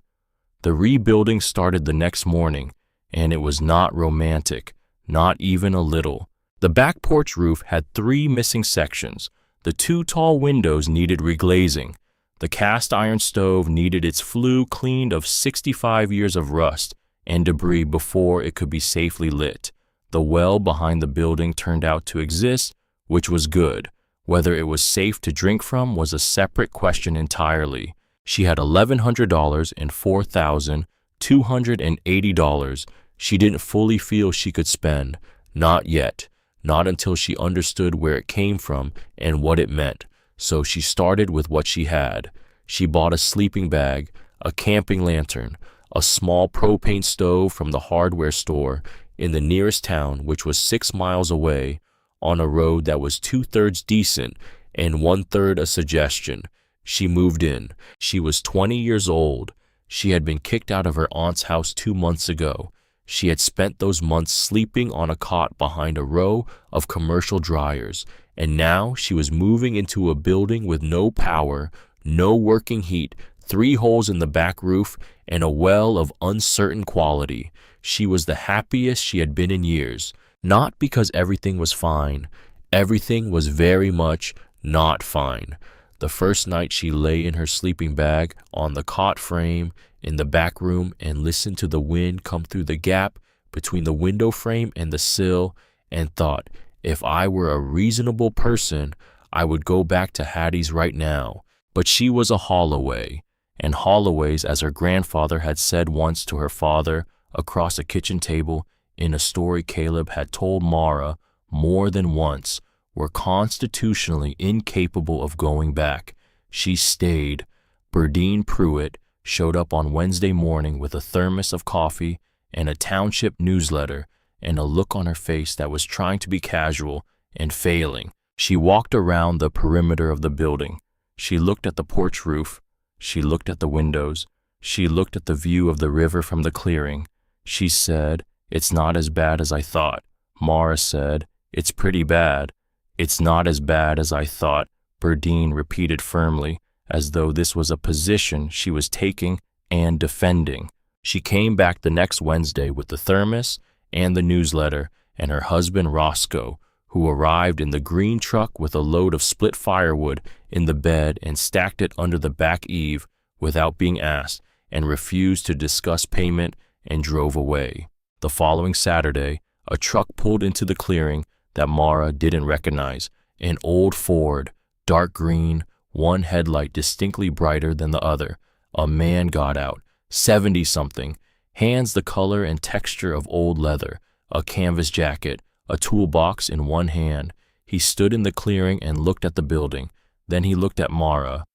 The rebuilding started the next morning, and it was not romantic, not even a little. The back porch roof had 3 missing sections. The 2 tall windows needed reglazing. The cast iron stove needed its flue cleaned of 65 years of rust and debris before it could be safely lit. The well behind the building turned out to exist, which was good. Whether it was safe to drink from was a separate question entirely. She had $1,100 and $4,280 she didn't fully feel she could spend. Not yet. Not until she understood where it came from and what it meant. So she started with what she had. She bought a sleeping bag, a camping lantern, a small propane stove from the hardware store in the nearest town, which was 6 miles away, on a road that was 2/3 decent and 1/3 a suggestion. She moved in. She was 20 years old. She had been kicked out of her aunt's house 2 months ago. She had spent those months sleeping on a cot behind a row of commercial dryers, and now she was moving into a building with no power, no working heat, 3 holes in the back roof, and a well of uncertain quality. She was the happiest she had been in years, not because everything was fine. Everything was very much not fine. The first night she lay in her sleeping bag on the cot frame in the back room and listened to the wind come through the gap between the window frame and the sill and thought, if I were a reasonable person, I would go back to Hattie's right now. But she was a Holloway, and Holloways, as her grandfather had said once to her father across a kitchen table in a story Caleb had told Mara more than once, were constitutionally incapable of going back. She stayed. Burdine Pruitt showed up on Wednesday morning with a thermos of coffee and a township newsletter and a look on her face that was trying to be casual and failing. She walked around the perimeter of the building. She looked at the porch roof. She looked at the windows. She looked at the view of the river from the clearing. She said, It's not as bad as I thought, Mara said. It's pretty bad. It's not as bad as I thought, Burdine repeated firmly, as though this was a position she was taking and defending. She came back the next Wednesday with the thermos and the newsletter, and her husband Roscoe, who arrived in the green truck with a load of split firewood in the bed and stacked it under the back eave without being asked, and refused to discuss payment and drove away. The following Saturday, a truck pulled into the clearing that Mara didn't recognize, an old Ford, dark green, one headlight distinctly brighter than the other. A man got out, 70-something, hands the color and texture of old leather, a canvas jacket, a toolbox in one hand. He stood in the clearing and looked at the building. Then he looked at Mara.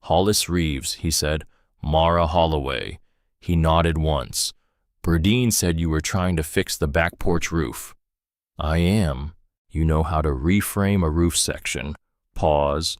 "Hollis Reeves," he said. "Mara Holloway." He nodded once. "Burdine said you were trying to fix the back porch roof." "I am. You know how to reframe a roof section." Pause.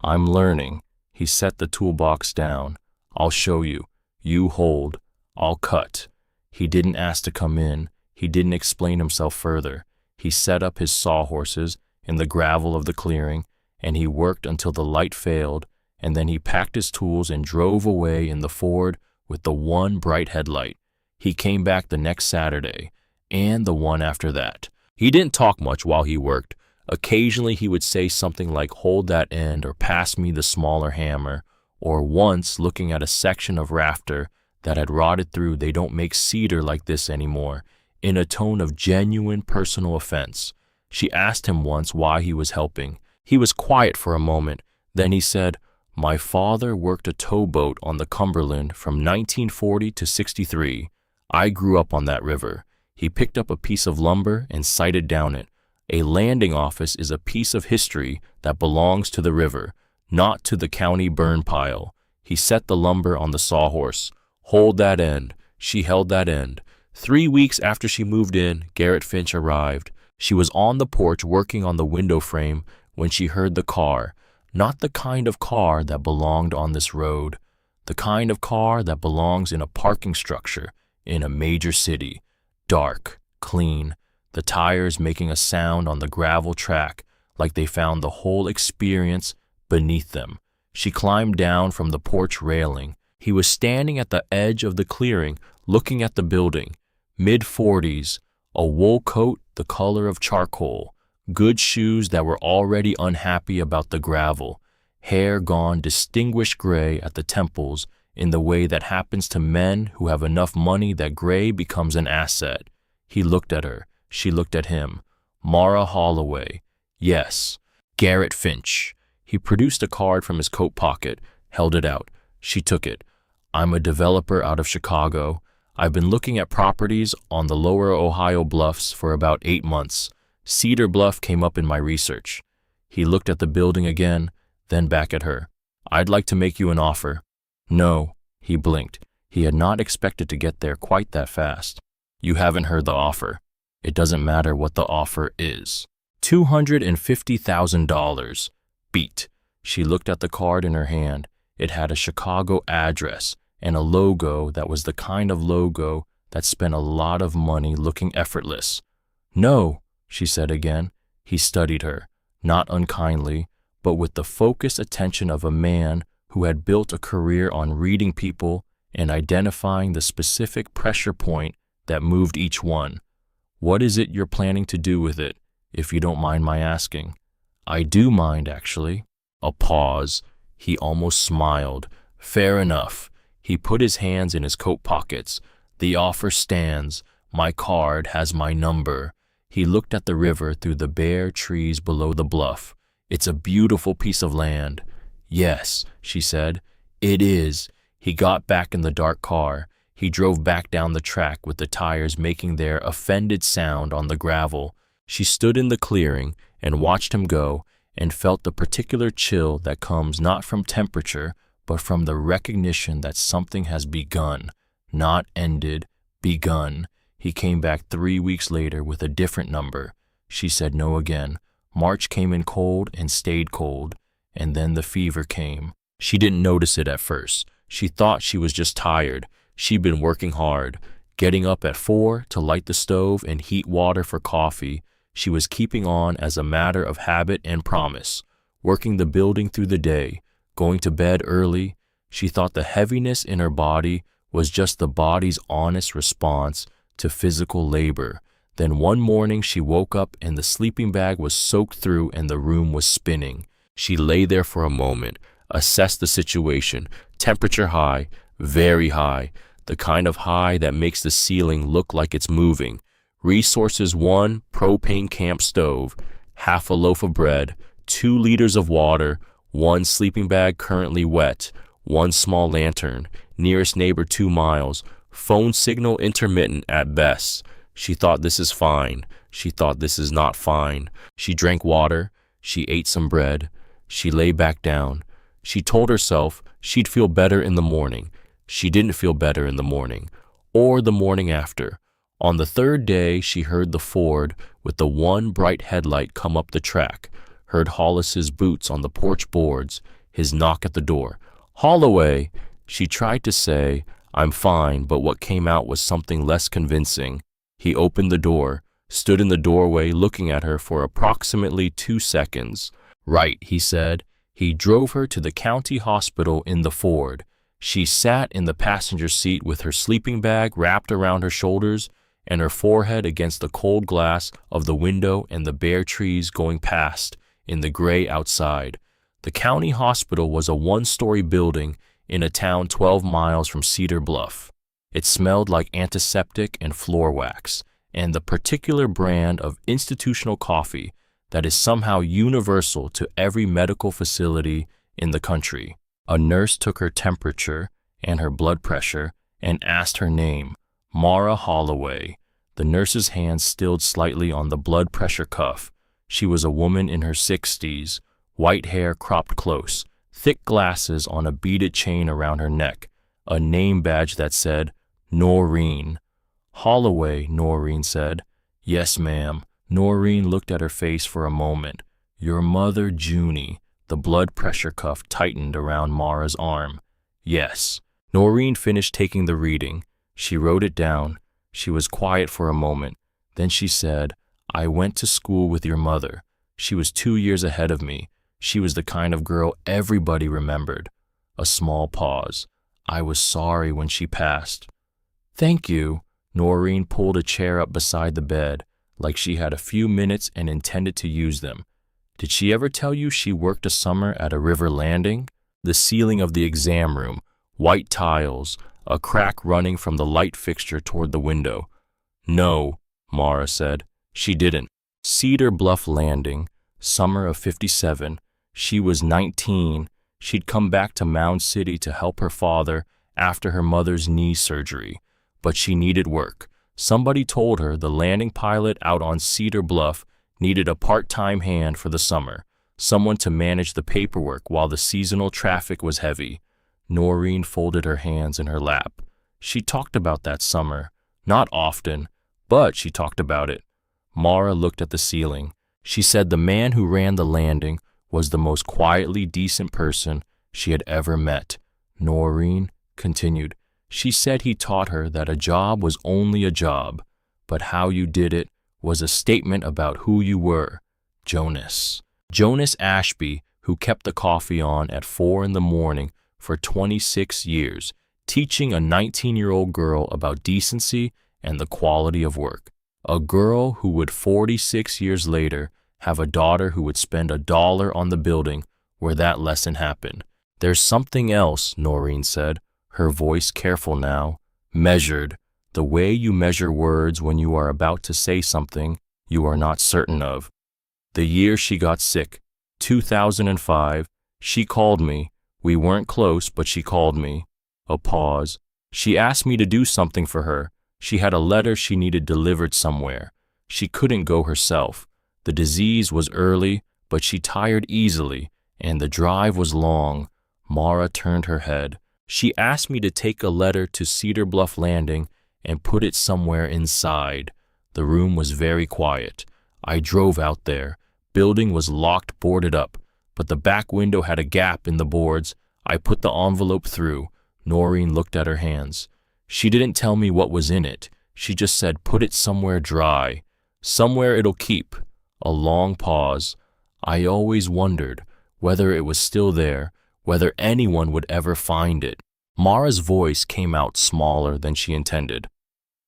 "I'm learning." He set the toolbox down. "I'll show you. You hold. I'll cut." He didn't ask to come in. He didn't explain himself further. He set up his sawhorses in the gravel of the clearing, and he worked until the light failed, and then he packed his tools and drove away in the Ford with the one bright headlight. He came back the next Saturday, and the one after that. He didn't talk much while he worked. Occasionally he would say something like, "Hold that end," or "Pass me the smaller hammer," or once, looking at a section of rafter that had rotted through, "They don't make cedar like this anymore," in a tone of genuine personal offense. She asked him once why he was helping. He was quiet for a moment. Then he said, "My father worked a towboat on the Cumberland from 1940 to 63. I grew up on that river." He picked up a piece of lumber and sighted down it. "A landing office is a piece of history that belongs to the river, not to the county burn pile." He set the lumber on the sawhorse. "Hold that end." She held that end. 3 weeks after she moved in, Garrett Finch arrived. She was on the porch working on the window frame when she heard the car. Not the kind of car that belonged on this road. The kind of car that belongs in a parking structure in a major city. Dark, clean, the tires making a sound on the gravel track like they found the whole experience beneath them. She climbed down from the porch railing. He was standing at the edge of the clearing looking at the building. Mid-40s, a wool coat the color of charcoal, good shoes that were already unhappy about the gravel, hair gone distinguished gray at the temples in the way that happens to men who have enough money that gray becomes an asset. He looked at her. She looked at him. Mara Holloway. Yes. Garrett Finch. He produced a card from his coat pocket, held it out. She took it. "I'm a developer out of Chicago. I've been looking at properties on the lower Ohio bluffs for about 8 months. Cedar Bluff came up in my research." He looked at the building again, then back at her. "I'd like to make you an offer." "No." He blinked. He had not expected to get there quite that fast. "You haven't heard the offer. It doesn't matter what the offer is." $250,000. Beat. She looked at the card in her hand. It had a Chicago address and a logo that was the kind of logo that spent a lot of money looking effortless. "No," she said again. He studied her, not unkindly, but with the focused attention of a man who had built a career on reading people and identifying the specific pressure point that moved each one. "What is it you're planning to do with it, if you don't mind my asking?" "I do mind, actually." A pause. He almost smiled. "Fair enough." He put his hands in his coat pockets. "The offer stands. My card has my number." He looked at the river through the bare trees below the bluff. "It's a beautiful piece of land." "Yes," she said. "It is." He got back in the dark car. He drove back down the track with the tires making their offended sound on the gravel. She stood in the clearing and watched him go and felt the particular chill that comes not from temperature, but from the recognition that something has begun, not ended, begun. He came back 3 weeks later with a different number. She said no again. March came in cold and stayed cold, and then the fever came. She didn't notice it at first. She thought she was just tired. She'd been working hard. Getting up at 4 to light the stove and heat water for coffee, she was keeping on as a matter of habit and promise, working the building through the day, going to bed early. She thought the heaviness in her body was just the body's honest response to physical labor. Then one morning she woke up and the sleeping bag was soaked through and the room was spinning. She lay there for a moment, assessed the situation. Temperature high, very high, the kind of high that makes the ceiling look like it's moving. Resources: 1 propane camp stove, half a loaf of bread, 2 liters of water, 1 sleeping bag currently wet, 1 small lantern, nearest neighbor 2 miles, phone signal intermittent at best. She thought this is fine. She thought this is not fine. She drank water. She ate some bread. She lay back down. She told herself she'd feel better in the morning. She didn't feel better in the morning, or the morning after. On the 3rd day, she heard the Ford with the one bright headlight come up the track, heard Hollis's boots on the porch boards, his knock at the door. "Holloway!" She tried to say, "I'm fine," but what came out was something less convincing. He opened the door, stood in the doorway looking at her for approximately 2 seconds. "Right," he said. He drove her to the county hospital in the Ford. She sat in the passenger seat with her sleeping bag wrapped around her shoulders and her forehead against the cold glass of the window and the bare trees going past in the gray outside. The county hospital was a 1-story building in a town 12 miles from Cedar Bluff. It smelled like antiseptic and floor wax, and the particular brand of institutional coffee that is somehow universal to every medical facility in the country. A nurse took her temperature and her blood pressure and asked her name, Mara Holloway. The nurse's hand stilled slightly on the blood pressure cuff. She was a woman in her 60s, white hair cropped close, thick glasses on a beaded chain around her neck, a name badge that said, Noreen. "Holloway," Noreen said. "Yes, ma'am." Noreen looked at her face for a moment. "Your mother, Junie." The blood pressure cuff tightened around Mara's arm. "Yes." Noreen finished taking the reading. She wrote it down. She was quiet for a moment. Then she said, "I went to school with your mother. She was 2 years ahead of me. She was the kind of girl everybody remembered." A small pause. "I was sorry when she passed." "Thank you." Noreen pulled a chair up beside the bed, like she had a few minutes and intended to use them. "Did she ever tell you she worked a summer at a river landing?" The ceiling of the exam room, white tiles, a crack running from the light fixture toward the window. "No," Mara said. "She didn't." Cedar Bluff Landing, summer of '57. She was 19. She'd come back to Mound City to help her father after her mother's knee surgery. But she needed work. Somebody told her the landing pilot out on Cedar Bluff needed a part-time hand for the summer, someone to manage the paperwork while the seasonal traffic was heavy. Noreen folded her hands in her lap. She talked about that summer. Not often, but she talked about it. Mara looked at the ceiling. She said the man who ran the landing was the most quietly decent person she had ever met. Noreen continued. She said he taught her that a job was only a job, but how you did it was a statement about who you were. Jonas Ashby, who kept the coffee on at 4 in the morning for 26 years, teaching a 19-year-old girl about decency and the quality of work. A girl who would 46 years later have a daughter who would spend $1 on the building where that lesson happened. "There's something else," Noreen said, her voice careful now. "Measured. The way you measure words when you are about to say something you are not certain of." The year she got sick, 2005, she called me. We weren't close, but she called me. A pause. She asked me to do something for her. She had a letter she needed delivered somewhere. She couldn't go herself. The disease was early, but she tired easily, and the drive was long. Mara turned her head. She asked me to take a letter to Cedar Bluff Landing and put it somewhere inside. The room was very quiet. I drove out there. Building was locked, boarded up, but the back window had a gap in the boards. I put the envelope through. Noreen looked at her hands. She didn't tell me what was in it. She just said, put it somewhere dry, somewhere it'll keep. A long pause. I always wondered whether it was still there, whether anyone would ever find it. Mara's voice came out smaller than she intended.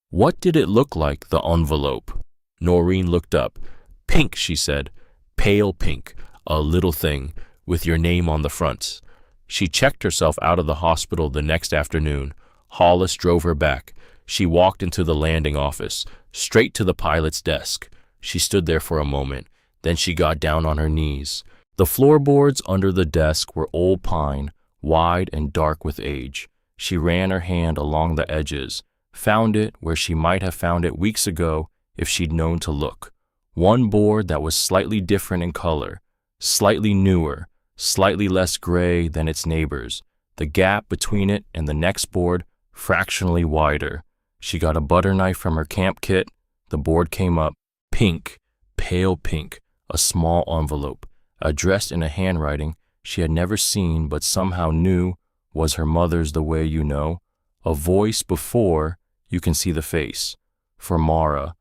What did it look like, the envelope? Noreen looked up. Pink, she said. Pale pink, a little thing, with your name on the front. She checked herself out of the hospital the next afternoon. Hollis drove her back. She walked into the landing office, straight to the pilot's desk. She stood there for a moment. Then she got down on her knees. The floorboards under the desk were old pine, wide and dark with age. She ran her hand along the edges, found it where she might have found it weeks ago if she'd known to look. One board that was slightly different in color, slightly newer, slightly less gray than its neighbors. The gap between it and the next board fractionally wider. She got a butter knife from her camp kit. The board came up. Pink, pale pink, a small envelope, addressed in a handwriting she had never seen but somehow knew was her mother's the way you know. A voice before you can see the face. For Mara,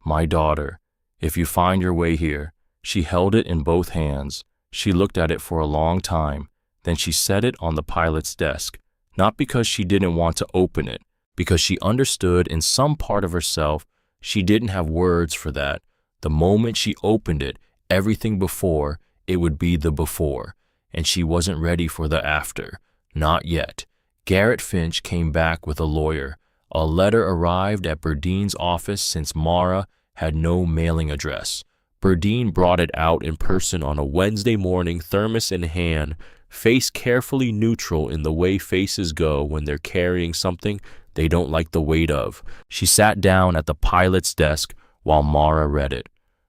my daughter, if you find your way here. She held it in both hands. She looked at it for a long time. Then she set it on the pilot's desk, not because she didn't want to open it, because she understood in some part of herself she didn't have words for that. The moment she opened it, everything before, it would be the before, and she wasn't ready for the after. Not yet. Garrett Finch came back with a lawyer. A letter arrived at Berdine's office since Mara had no mailing address. Berdine brought it out in person on a Wednesday morning, thermos in hand, face carefully neutral in the way faces go when they're carrying something they don't like the weight of. She sat down at the pilot's desk while Mara read it.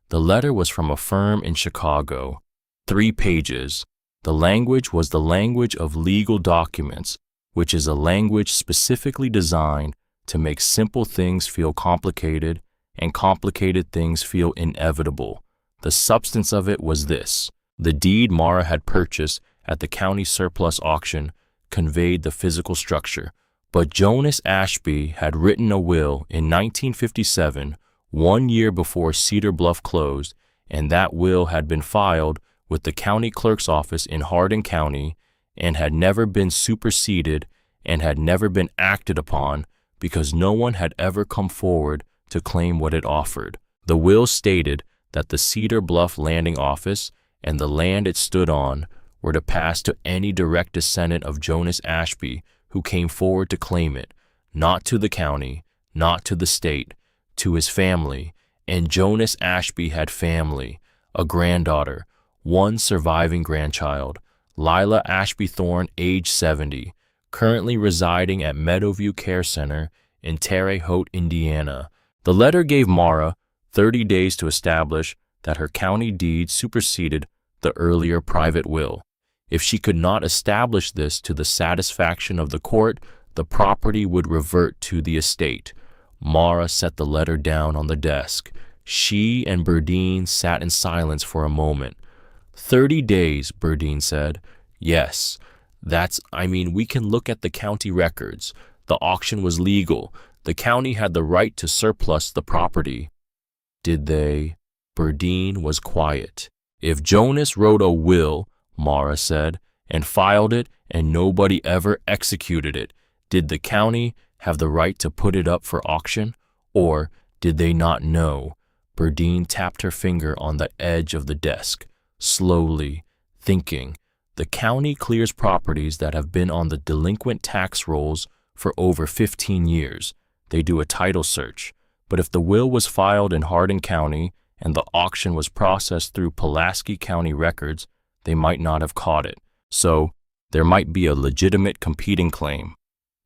The letter was from a firm in Chicago. 3 pages. The language was the language of legal documents, which is a language specifically designed to make simple things feel complicated and complicated things feel inevitable. The substance of it was this. The deed Mara had purchased at the county surplus auction conveyed the physical structure, but Jonas Ashby had written a will in 1957, 1 year before Cedar Bluff closed, and that will had been filed with the county clerk's office in Hardin County and had never been superseded and had never been acted upon because no one had ever come forward to claim what it offered. The will stated that the Cedar Bluff landing office and the land it stood on were to pass to any direct descendant of Jonas Ashby who came forward to claim it, not to the county, not to the state, to his family. And Jonas Ashby had family, a granddaughter, one surviving grandchild, Lila Ashby Thorne, age 70, currently residing at Meadowview Care Center in Terre Haute, Indiana. The letter gave Mara 30 days to establish that her county deed superseded the earlier private will. If she could not establish this to the satisfaction of the court, the property would revert to the estate. Mara set the letter down on the desk. She and Berdine sat in silence for a moment. 30 days, Berdine said. Yes, we can look at the county records. The auction was legal. The county had the right to surplus the property. Did they? Berdine was quiet. If Jonas wrote a will, Mara said, and filed it, and nobody ever executed it, did the county have the right to put it up for auction? Or did they not know? Berdine tapped her finger on the edge of the desk, slowly, thinking. The county clears properties that have been on the delinquent tax rolls for over 15 years. They do a title search. But if the will was filed in Hardin County and the auction was processed through Pulaski County records, they might not have caught it. So, there might be a legitimate competing claim.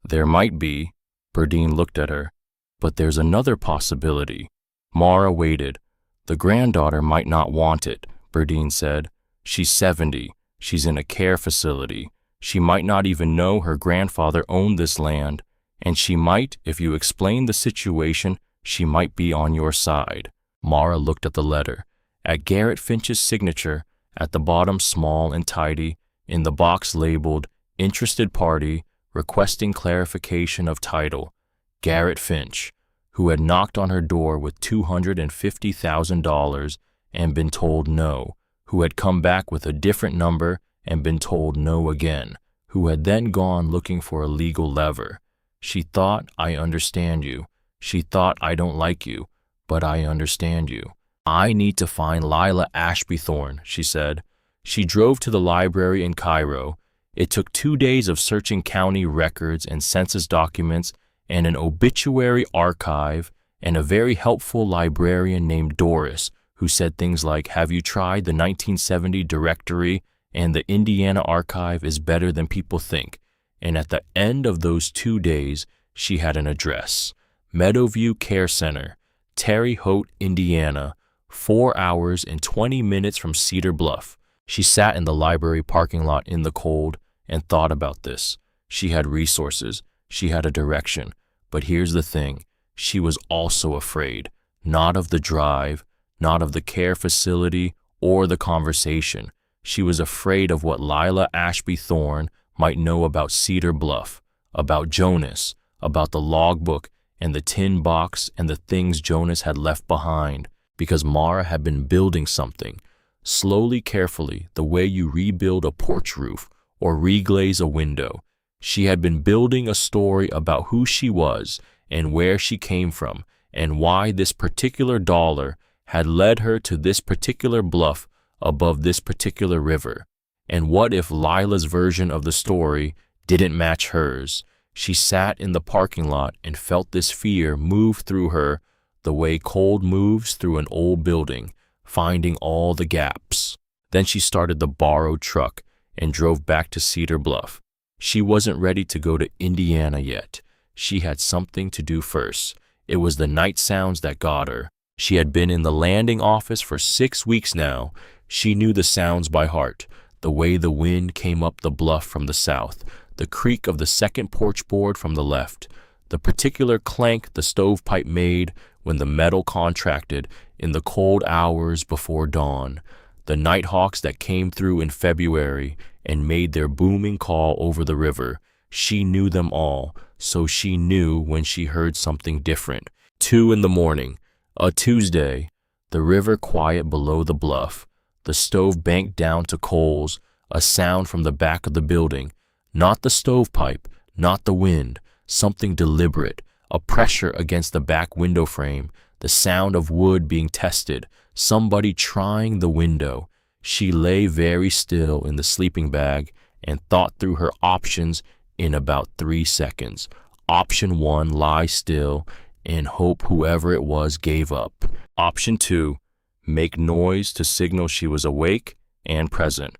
There might be. Berdine looked at her. But there's another possibility. Mara waited. The granddaughter might not want it, Berdine said. She's 70. She's in a care facility. She might not even know her grandfather owned this land. And she might, if you explain the situation, she might be on your side. Mara looked at the letter. At Garrett Finch's signature, at the bottom small and tidy, in the box labeled, Interested Party, Requesting Clarification of Title. Garrett Finch, who had knocked on her door with $250,000 and been told no, who had come back with a different number and been told no again, who had then gone looking for a legal lever. She thought, I understand you. She thought, I don't like you, but I understand you. I need to find Lila Ashbythorne, she said. She drove to the library in Cairo. It took 2 days of searching county records and census documents and an obituary archive and a very helpful librarian named Doris, who said things like, have you tried the 1970 directory, and the Indiana archive is better than people think. And at the end of those 2 days, she had an address. Meadowview Care Center, Terre Haute, Indiana, 4 hours and 20 minutes from Cedar Bluff. She sat in the library parking lot in the cold and thought about this. She had resources. She had a direction. But here's the thing. She was also afraid, not of the drive, not of the care facility or the conversation. She was afraid of what Lila Ashbythorne might know about Cedar Bluff, about Jonas, about the logbook and the tin box and the things Jonas had left behind, because Mara had been building something, slowly, carefully, the way you rebuild a porch roof or reglaze a window. She had been building a story about who she was and where she came from and why this particular dollar had led her to this particular bluff above this particular river. And what if Lila's version of the story didn't match hers? She sat in the parking lot and felt this fear move through her the way cold moves through an old building, finding all the gaps. Then she started the borrowed truck and drove back to Cedar Bluff. She wasn't ready to go to Indiana yet. She had something to do first. It was the night sounds that got her. She had been in the landing office for 6 weeks now. She knew the sounds by heart, the way the wind came up the bluff from the south, the creak of the second porch board from the left, the particular clank the stovepipe made when the metal contracted in the cold hours before dawn, the nighthawks that came through in February and made their booming call over the river. She knew them all, so she knew when she heard something different. 2 a.m, a Tuesday, the river quiet below the bluff, the stove banked down to coals, a sound from the back of the building, not the stovepipe, not the wind, something deliberate, a pressure against the back window frame, the sound of wood being tested, somebody trying the window. She lay very still in the sleeping bag and thought through her options in about 3 seconds. Option 1, lie still and hope whoever it was gave up. Option 2, make noise to signal she was awake and present.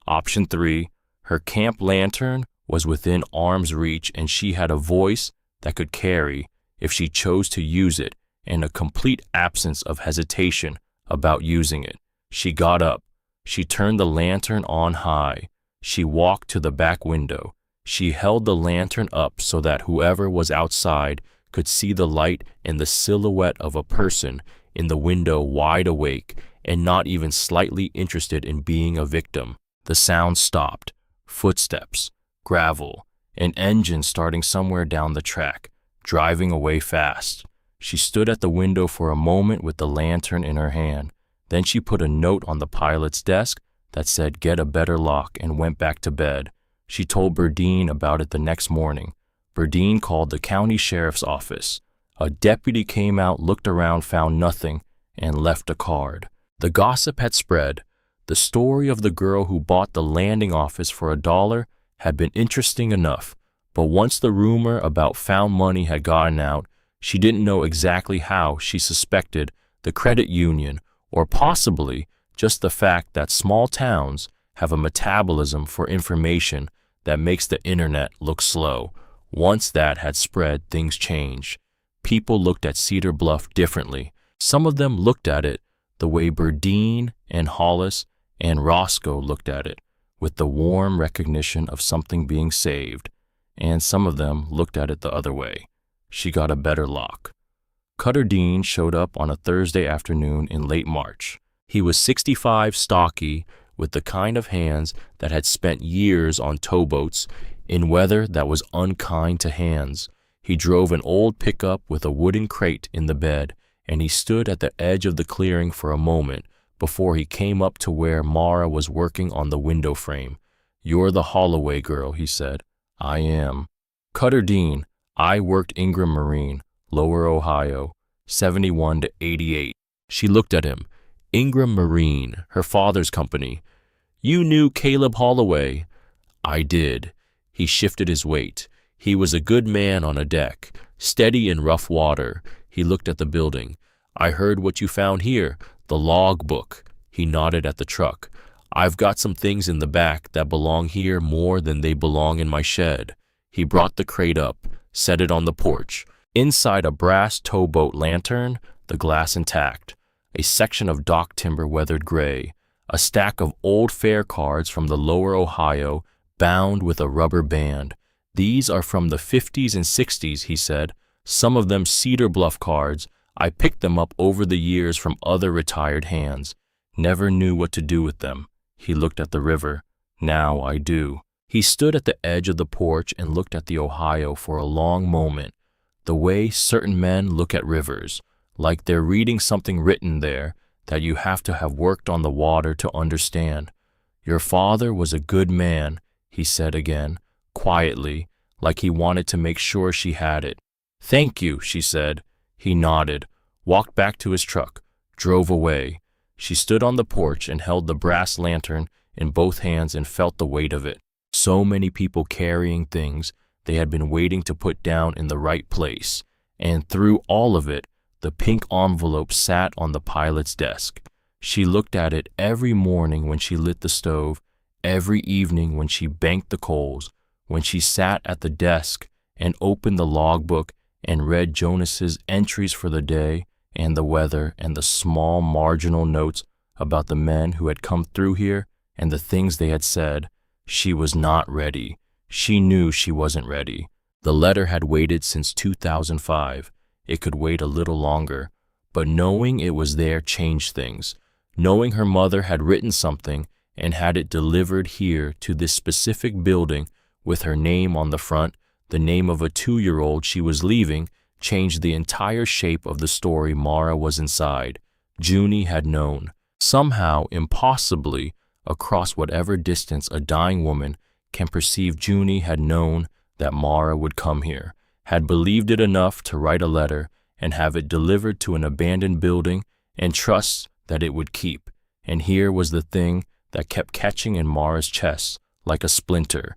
Option 3, her camp lantern was within arm's reach and she had a voice that could carry if she chose to use it, and a complete absence of hesitation about using it. She got up. She turned the lantern on high. She walked to the back window. She held the lantern up so that whoever was outside could see the light and the silhouette of a person in the window, wide awake and not even slightly interested in being a victim. The sound stopped. Footsteps, gravel, an engine starting somewhere down the track, driving away fast. She stood at the window for a moment with the lantern in her hand. Then she put a note on the pilot's desk that said, "Get a better lock," and went back to bed. She told Burdine about it the next morning. Burdine called the county sheriff's office. A deputy came out, looked around, found nothing, and left a card. The gossip had spread. The story of the girl who bought the landing office for $1 had been interesting enough, but once the rumor about found money had gotten out, she didn't know exactly how. She suspected the credit union, or possibly just the fact that small towns have a metabolism for information that makes the internet look slow. Once that had spread, things changed. People looked at Cedar Bluff differently. Some of them looked at it the way Burdine and Hollis and Roscoe looked at it, with the warm recognition of something being saved, and some of them looked at it the other way. She got a better lock. Cutter Dean showed up on a Thursday afternoon in late March. He was 65, stocky, with the kind of hands that had spent years on towboats in weather that was unkind to hands. He drove an old pickup with a wooden crate in the bed, and he stood at the edge of the clearing for a moment before he came up to where Mara was working on the window frame. "You're the Holloway girl," he said. "I am." "Cutter Dean. I worked Ingram Marine, Lower Ohio, 71 to 88. She looked at him. "Ingram Marine, her father's company. You knew Caleb Holloway." "I did." He shifted his weight. He was a good man on a deck, steady in rough water. He looked at the building. "I heard what you found here, the log book." He nodded at the truck. "I've got some things in the back that belong here more than they belong in my shed." He brought the crate up, set it on the porch. Inside a brass towboat lantern, the glass intact, a section of dock timber weathered gray, a stack of old fare cards from the Lower Ohio bound with a rubber band. "These are from the 50s and 60s, he said. "Some of them Cedar Bluff cards. I picked them up over the years from other retired hands. Never knew what to do with them." He looked at the river. "Now I do." He stood at the edge of the porch and looked at the Ohio for a long moment, the way certain men look at rivers, like they're reading something written there that you have to have worked on the water to understand. "Your father was a good man," he said again, quietly, like he wanted to make sure she had it. "Thank you," she said. He nodded, walked back to his truck, drove away. She stood on the porch and held the brass lantern in both hands and felt the weight of it. So many people carrying things they had been waiting to put down in the right place, and through all of it, the pink envelope sat on the pilot's desk. She looked at it every morning when she lit the stove, every evening when she banked the coals, when she sat at the desk and opened the logbook and read Jonas's entries for the day and the weather and the small marginal notes about the men who had come through here and the things they had said. She was not ready. She knew she wasn't ready. The letter had waited since 2005. It could wait a little longer, but knowing it was there changed things. Knowing her mother had written something and had it delivered here to this specific building with her name on the front, the name of a 2-year-old she was leaving, changed the entire shape of the story Mara was inside. Junie had known. Somehow, impossibly, across whatever distance a dying woman can perceive, Junie had known that Mara would come here, had believed it enough to write a letter and have it delivered to an abandoned building and trust that it would keep. And here was the thing that kept catching in Mara's chest like a splinter.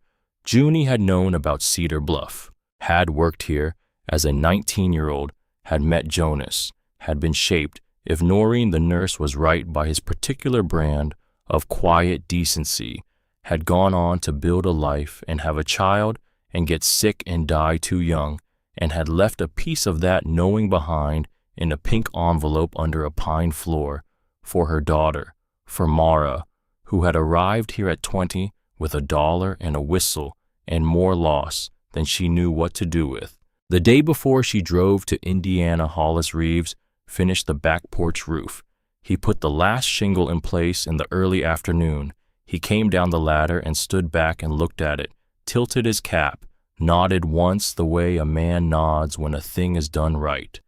Junie had known about Cedar Bluff, had worked here as a 19-year-old, had met Jonas, had been shaped, if Noreen the nurse was right, by his particular brand of quiet decency, had gone on to build a life and have a child and get sick and die too young, and had left a piece of that knowing behind in a pink envelope under a pine floor for her daughter, for Mara, who had arrived here at 20 with $1 and a whistle and more loss than she knew what to do with. The day before she drove to Indiana, Hollis Reeves finished the back porch roof. He put the last shingle in place in the early afternoon. He came down the ladder and stood back and looked at it, tilted his cap, nodded once the way a man nods when a thing is done right.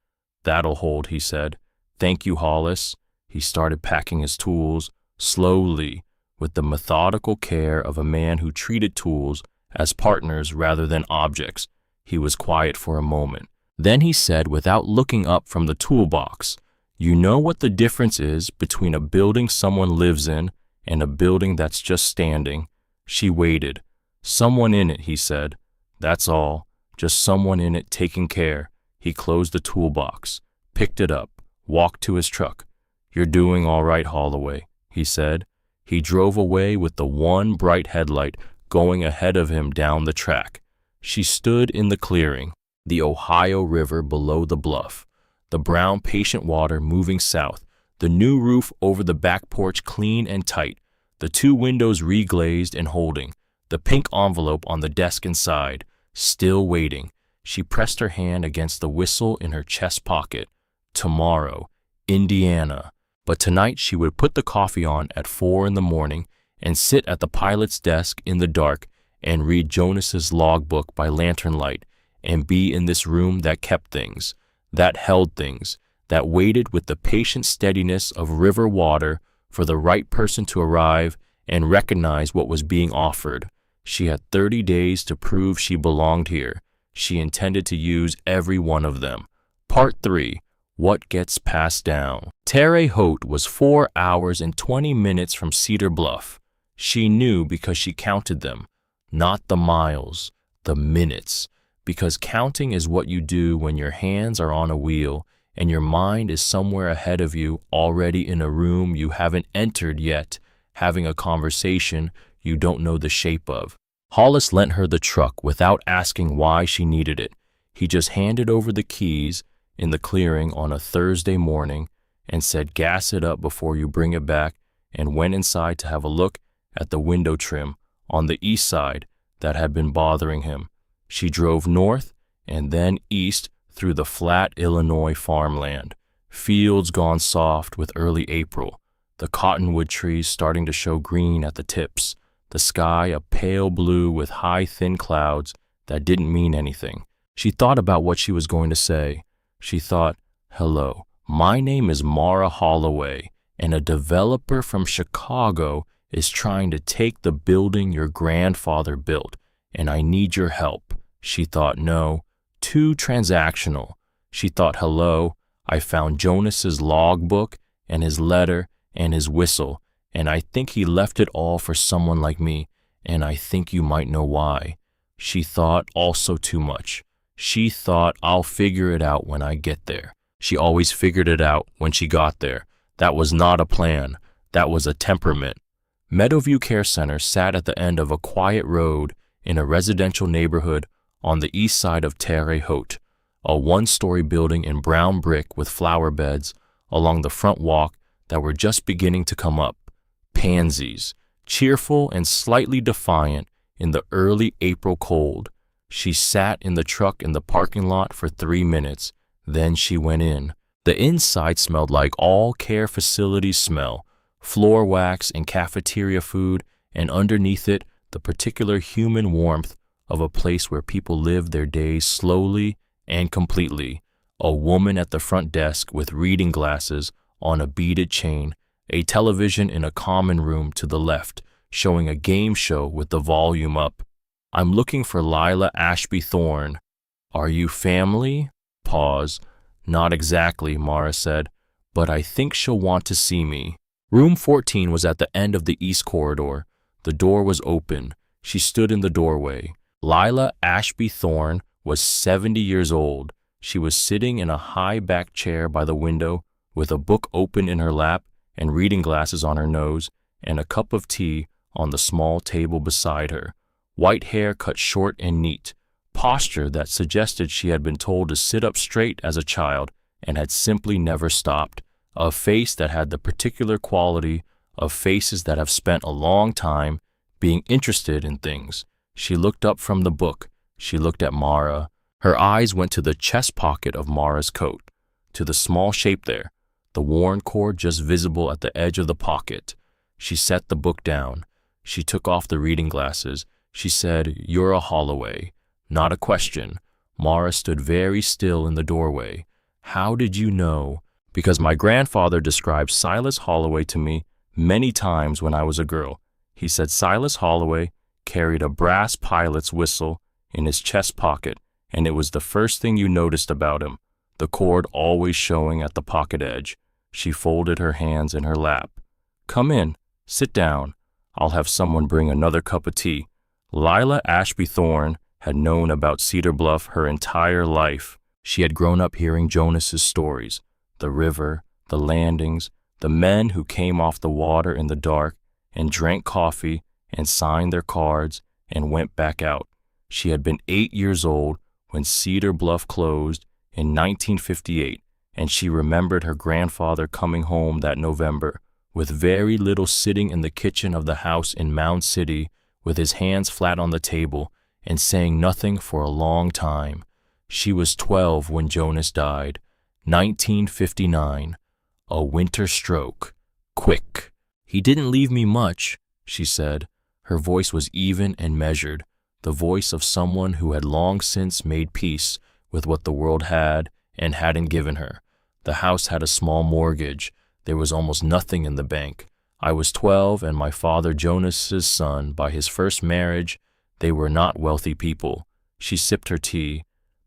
"That'll hold," he said. "Thank you, Hollis." He started packing his tools, slowly, with the methodical care of a man who treated tools as partners rather than objects. He was quiet for a moment. Then he said, without looking up from the toolbox, "You know what the difference is between a building someone lives in and a building that's just standing?" She waited. "Someone in it," he said. "That's all. Just someone in it taking care." He closed the toolbox, picked it up, walked to his truck. "You're doing all right, Holloway," he said. He drove away with the one bright headlight going ahead of him down the track. She stood in the clearing, the Ohio River below the bluff, the brown patient water moving south, the new roof over the back porch clean and tight, the 2 windows reglazed and holding, the pink envelope on the desk inside, still waiting. She pressed her hand against the whistle in her chest pocket. Tomorrow, Indiana. But tonight she would put the coffee on at 4 in the morning and sit at the pilot's desk in the dark and read Jonas's logbook by lantern light and be in this room that kept things, that held things, that waited with the patient steadiness of river water for the right person to arrive and recognize what was being offered. She had 30 days to prove she belonged here. She intended to use every one of them. Part 3. What Gets Passed Down. Terre Haute was 4 hours and 20 minutes from Cedar Bluff. She knew because she counted them, not the miles, the minutes, because counting is what you do when your hands are on a wheel and your mind is somewhere ahead of you, already in a room you haven't entered yet, having a conversation you don't know the shape of. Hollis lent her the truck without asking why she needed it. He just handed over the keys in the clearing on a Thursday morning and said, "Gas it up before you bring it back," and went inside to have a look at the window trim on the east side that had been bothering him. She drove north and then east through the flat Illinois farmland, fields gone soft with early April, the cottonwood trees starting to show green at the tips, the sky a pale blue with high thin clouds that didn't mean anything. She thought about what she was going to say. She thought, "Hello, my name is Mara Holloway, and a developer from Chicago is trying to take the building your grandfather built, and I need your help." She thought, no, too transactional. She thought, "Hello, I found Jonas's logbook and his letter and his whistle, and I think he left it all for someone like me, and I think you might know why." She thought also too much. She thought, "I'll figure it out when I get there." She always figured it out when she got there. That was not a plan. That was a temperament. Meadowview Care Center sat at the end of a quiet road in a residential neighborhood on the east side of Terre Haute, a one-story building in brown brick with flower beds along the front walk that were just beginning to come up. Pansies, cheerful and slightly defiant in the early April cold. She sat in the truck in the parking lot for 3 minutes. Then she went in. The inside smelled like all care facilities smell, floor wax and cafeteria food, and underneath it, the particular human warmth of a place where people live their days slowly and completely. A woman at the front desk with reading glasses on a beaded chain, a television in a common room to the left, showing a game show with the volume up. "I'm looking for Lila Ashby Thorne." "Are you family?" Pause. "Not exactly," Mara said, "but I think she'll want to see me." Room 14 was at the end of the east corridor. The door was open. She stood in the doorway. Lila Ashby Thorne was 70 years old. She was sitting in a high-backed chair by the window with a book open in her lap and reading glasses on her nose and a cup of tea on the small table beside her. White hair cut short and neat, posture that suggested she had been told to sit up straight as a child and had simply never stopped. A face that had the particular quality of faces that have spent a long time being interested in things. She looked up from the book. She looked at Mara. Her eyes went to the chest pocket of Mara's coat, to the small shape there, the worn cord just visible at the edge of the pocket. She set the book down. She took off the reading glasses. She said, "You're a Holloway." Not a question. Mara stood very still in the doorway. "How did you know?" "Because my grandfather described Silas Holloway to me many times when I was a girl. He said Silas Holloway carried a brass pilot's whistle in his chest pocket, and it was the first thing you noticed about him, the cord always showing at the pocket edge." She folded her hands in her lap. "Come in. Sit down. I'll have someone bring another cup of tea." Lila Ashby Thorne had known about Cedar Bluff her entire life. She had grown up hearing Jonas's stories, the river, the landings, the men who came off the water in the dark and drank coffee and signed their cards and went back out. She had been 8 years old when Cedar Bluff closed in 1958, and she remembered her grandfather coming home that November, with very little, sitting in the kitchen of the house in Mound City with his hands flat on the table and saying nothing for a long time. She was 12 when Jonas died. 1959. A winter stroke. Quick. "He didn't leave me much," she said. Her voice was even and measured. the voice of someone who had long since made peace with what the world had and hadn't given her. The house had a small mortgage. There was almost nothing in the bank. I was 12, and my father, Jonas's son, by his first marriage, they were not wealthy people. She sipped her tea.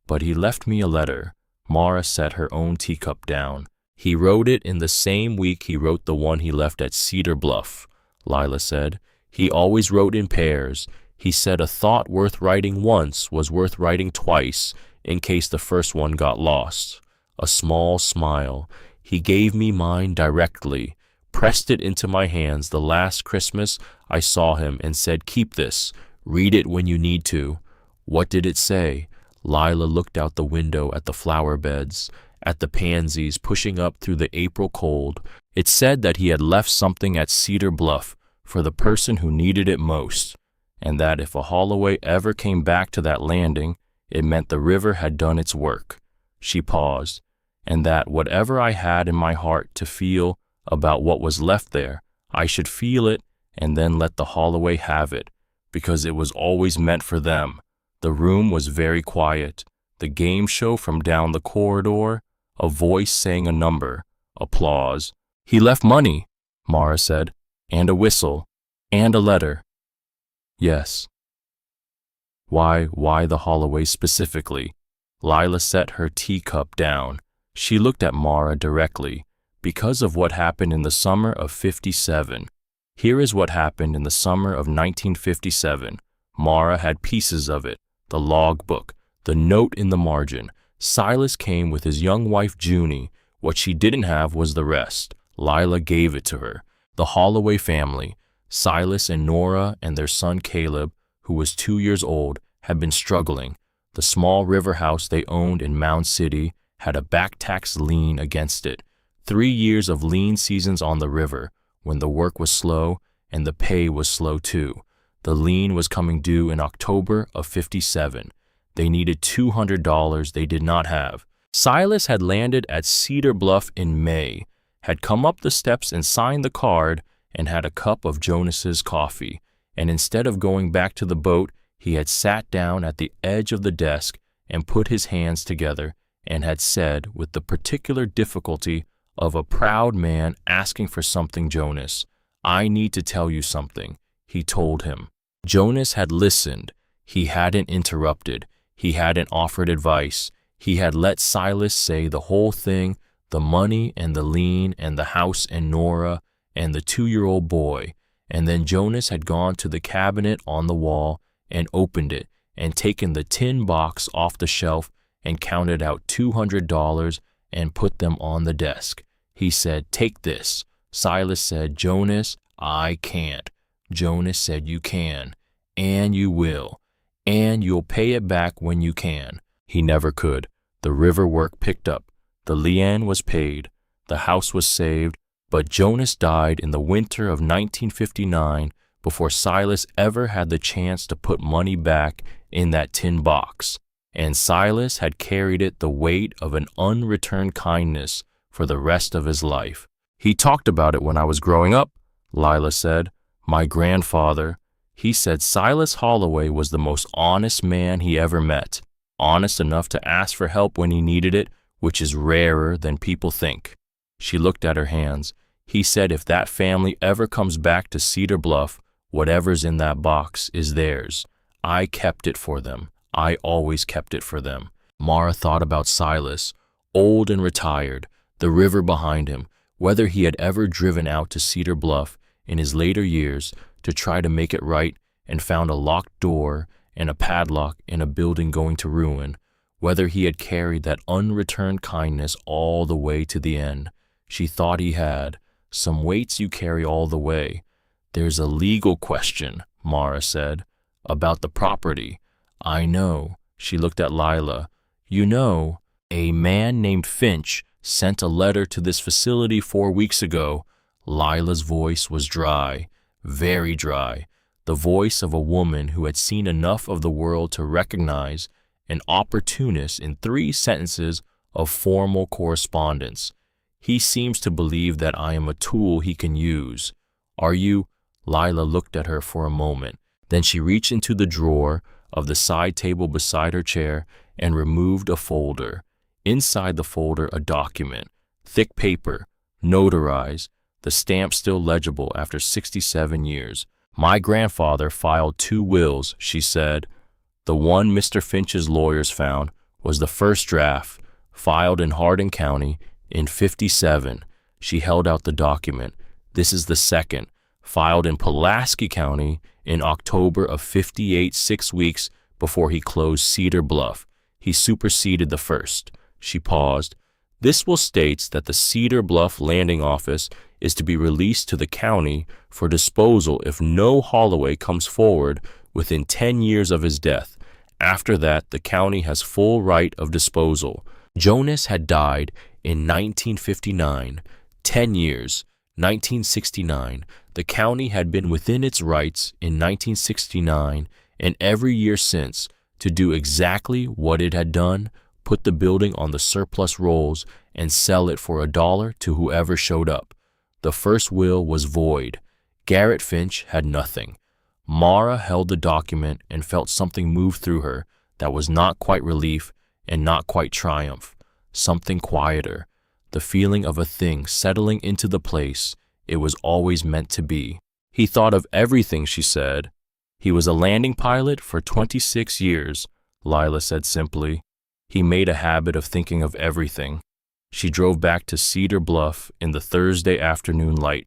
But he left me a letter. Mara set her own teacup down. He wrote it in the same week he wrote the one he left at Cedar Bluff, Lila said. He always wrote in pairs. He said a thought worth writing once was worth writing twice in case the first one got lost. A small smile. He gave me mine directly, pressed it into my hands the last Christmas I saw him and said, "Keep this. Read it when you need to." What did it say? Lila looked out the window at the flower beds, at the pansies pushing up through the April cold. It said that he had left something at Cedar Bluff for the person who needed it most, and that if a Holloway ever came back to that landing, it meant the river had done its work. She paused, and that whatever I had in my heart to feel about what was left there, I should feel it and then let the Holloway have it, because it was always meant for them. The room was very quiet. The game show from down the corridor, a voice saying a number, applause. "He left money," Mara said, "and a whistle, and a letter." Yes. Why the Holloway specifically? Lila set her teacup down. She looked at Mara directly. Because of what happened in the summer of '57. Here is what happened in the summer of 1957. Mara had pieces of it. The log book, the note in the margin. Silas came with his young wife Junie. What she didn't have was the rest. Lila gave it to her. The Holloway family, Silas and Nora and their son Caleb, who was 2 years old, had been struggling. The small river house they owned in Mound City had a back tax lien against it. 3 years of lean seasons on the river, when the work was slow and the pay was slow too. The lien was coming due in October of '57. They needed $200 they did not have. Silas had landed at Cedar Bluff in May, had come up the steps and signed the card, and had a cup of Jonas's coffee. And instead of going back to the boat, he had sat down at the edge of the desk and put his hands together and had said, with the particular difficulty of a proud man asking for something, "Jonas, I need to tell you something," he told him. Jonas had listened. He hadn't interrupted. He hadn't offered advice. He had let Silas say the whole thing, the money and the lien and the house and Nora and the 2-year-old boy. And then Jonas had gone to the cabinet on the wall and opened it and taken the tin box off the shelf and counted out $200 and put them on the desk. He said, "Take this." Silas said, "Jonas, I can't." Jonas said, "You can, and you will, and you'll pay it back when you can." He never could. The river work picked up. The lien was paid. The house was saved. But Jonas died in the winter of 1959 before Silas ever had the chance to put money back in that tin box. And Silas had carried it the weight of an unreturned kindness for the rest of his life. "He talked about it when I was growing up," Lila said. "My grandfather, he said Silas Holloway was the most honest man he ever met. Honest enough to ask for help when he needed it, which is rarer than people think." She looked at her hands. "He said if that family ever comes back to Cedar Bluff, whatever's in that box is theirs. I kept it for them. I always kept it for them." Mara thought about Silas, old and retired, the river behind him, whether he had ever driven out to Cedar Bluff in his later years to try to make it right and found a locked door and a padlock in a building going to ruin, whether he had carried that unreturned kindness all the way to the end. She thought he had. Some weights you carry all the way. "There's a legal question," Mara said, "about the property." "I know." She looked at Lila. "You know, a man named Finch sent a letter to this facility 4 weeks ago." Lila's voice was dry, very dry, the voice of a woman who had seen enough of the world to recognize an opportunist in 3 sentences of formal correspondence. "He seems to believe that I am a tool he can use. Are you?" Lila looked at her for a moment. Then she reached into the drawer of the side table beside her chair and removed a folder. Inside the folder, a document, thick paper, notarized, the stamp still legible after 67 years. My grandfather filed 2 wills, she said. The one Mr. Finch's lawyers found was the first draft, filed in Hardin County in '57. She held out the document. This is the second, filed in Pulaski County in October of '58, 6 weeks before he closed Cedar Bluff. He superseded the first. She paused. This will states that the Cedar Bluff Landing Office is to be released to the county for disposal if no Holloway comes forward within 10 years of his death. After that, the county has full right of disposal. Jonas had died in 1959. 10 years, 1969. The county had been within its rights in 1969 and every year since to do exactly what it had done, put the building on the surplus rolls and sell it for $1 to whoever showed up. The first will was void. Garrett Finch had nothing. Mara held the document and felt something move through her that was not quite relief and not quite triumph, something quieter, the feeling of a thing settling into the place it was always meant to be. He thought of everything, she said. He was a landing pilot for 26 years, Lila said simply. He made a habit of thinking of everything. She drove back to Cedar Bluff in the Thursday afternoon light.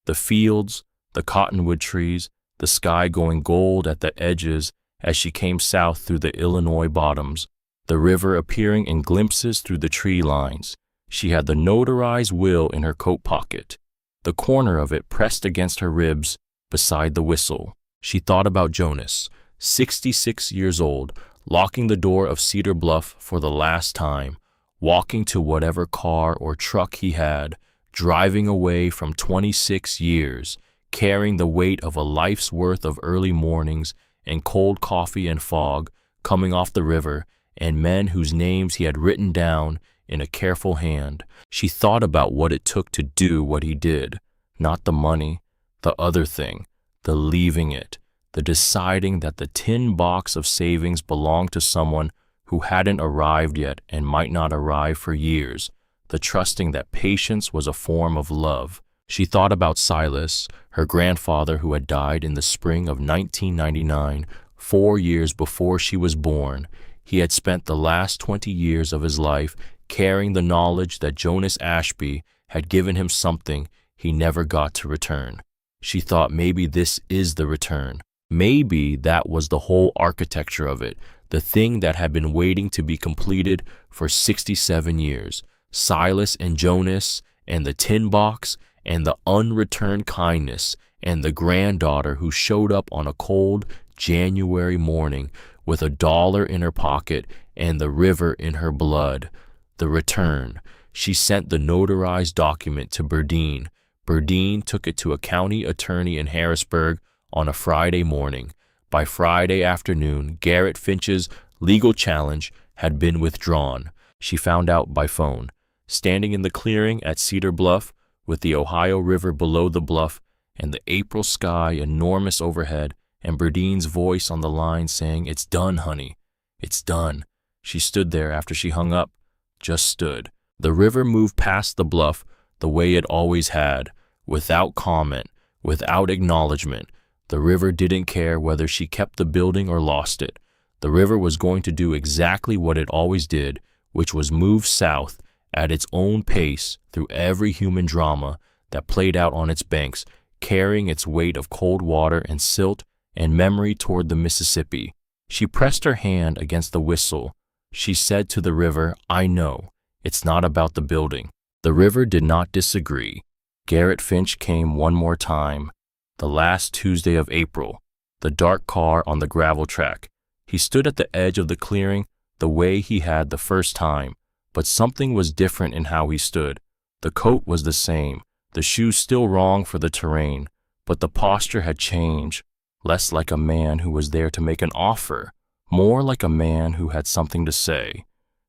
The fields, the cottonwood trees, the sky going gold at the edges as she came south through the Illinois bottoms, the river appearing in glimpses through the tree lines. She had the notarized will in her coat pocket, the corner of it pressed against her ribs beside the whistle. She thought about Jonas, 66 years old, locking the door of Cedar Bluff for the last time, walking to whatever car or truck he had, driving away from 26 years, carrying the weight of a life's worth of early mornings and cold coffee and fog coming off the river and men whose names he had written down in a careful hand. She thought about what it took to do what he did, not the money, the other thing, the leaving it, the deciding that the tin box of savings belonged to someone who hadn't arrived yet and might not arrive for years, the trusting that patience was a form of love. She thought about Silas, her grandfather who had died in the spring of 1999, 4 years before she was born. He had spent the last 20 years of his life carrying the knowledge that Jonas Ashby had given him something he never got to return. She thought maybe this is the return. Maybe that was the whole architecture of it, the thing that had been waiting to be completed for 67 years. Silas and Jonas and the tin box and the unreturned kindness and the granddaughter who showed up on a cold January morning with $1 in her pocket and the river in her blood. The return. She sent the notarized document to Burdine. Burdine took it to a county attorney in Harrisburg on a Friday morning. By Friday afternoon, Garrett Finch's legal challenge had been withdrawn. She found out by phone. Standing in the clearing at Cedar Bluff, with the Ohio River below the bluff and the April sky enormous overhead, and Burdine's voice on the line saying, "It's done, honey. It's done." She stood there after she hung up, just stood. The river moved past the bluff the way it always had, without comment, without acknowledgement. The river didn't care whether she kept the building or lost it. The river was going to do exactly what it always did, which was move south at its own pace through every human drama that played out on its banks, carrying its weight of cold water and silt and memory toward the Mississippi. She pressed her hand against the whistle. She said to the river, "I know. It's not about the building." The river did not disagree. Garrett Finch came one more time, the last Tuesday of April, the dark car on the gravel track. He stood at the edge of the clearing the way he had the first time, but something was different in how he stood. The coat was the same, the shoes still wrong for the terrain, but the posture had changed, less like a man who was there to make an offer, more like a man who had something to say.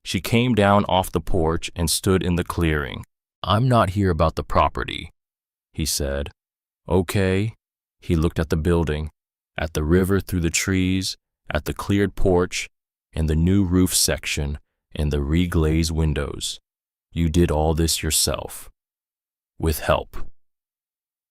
She came down off the porch and stood in the clearing. "I'm not here about the property," he said. "Okay." He looked at the building, at the river through the trees, at the cleared porch and the new roof section and the reglazed windows. You did all this yourself. With help.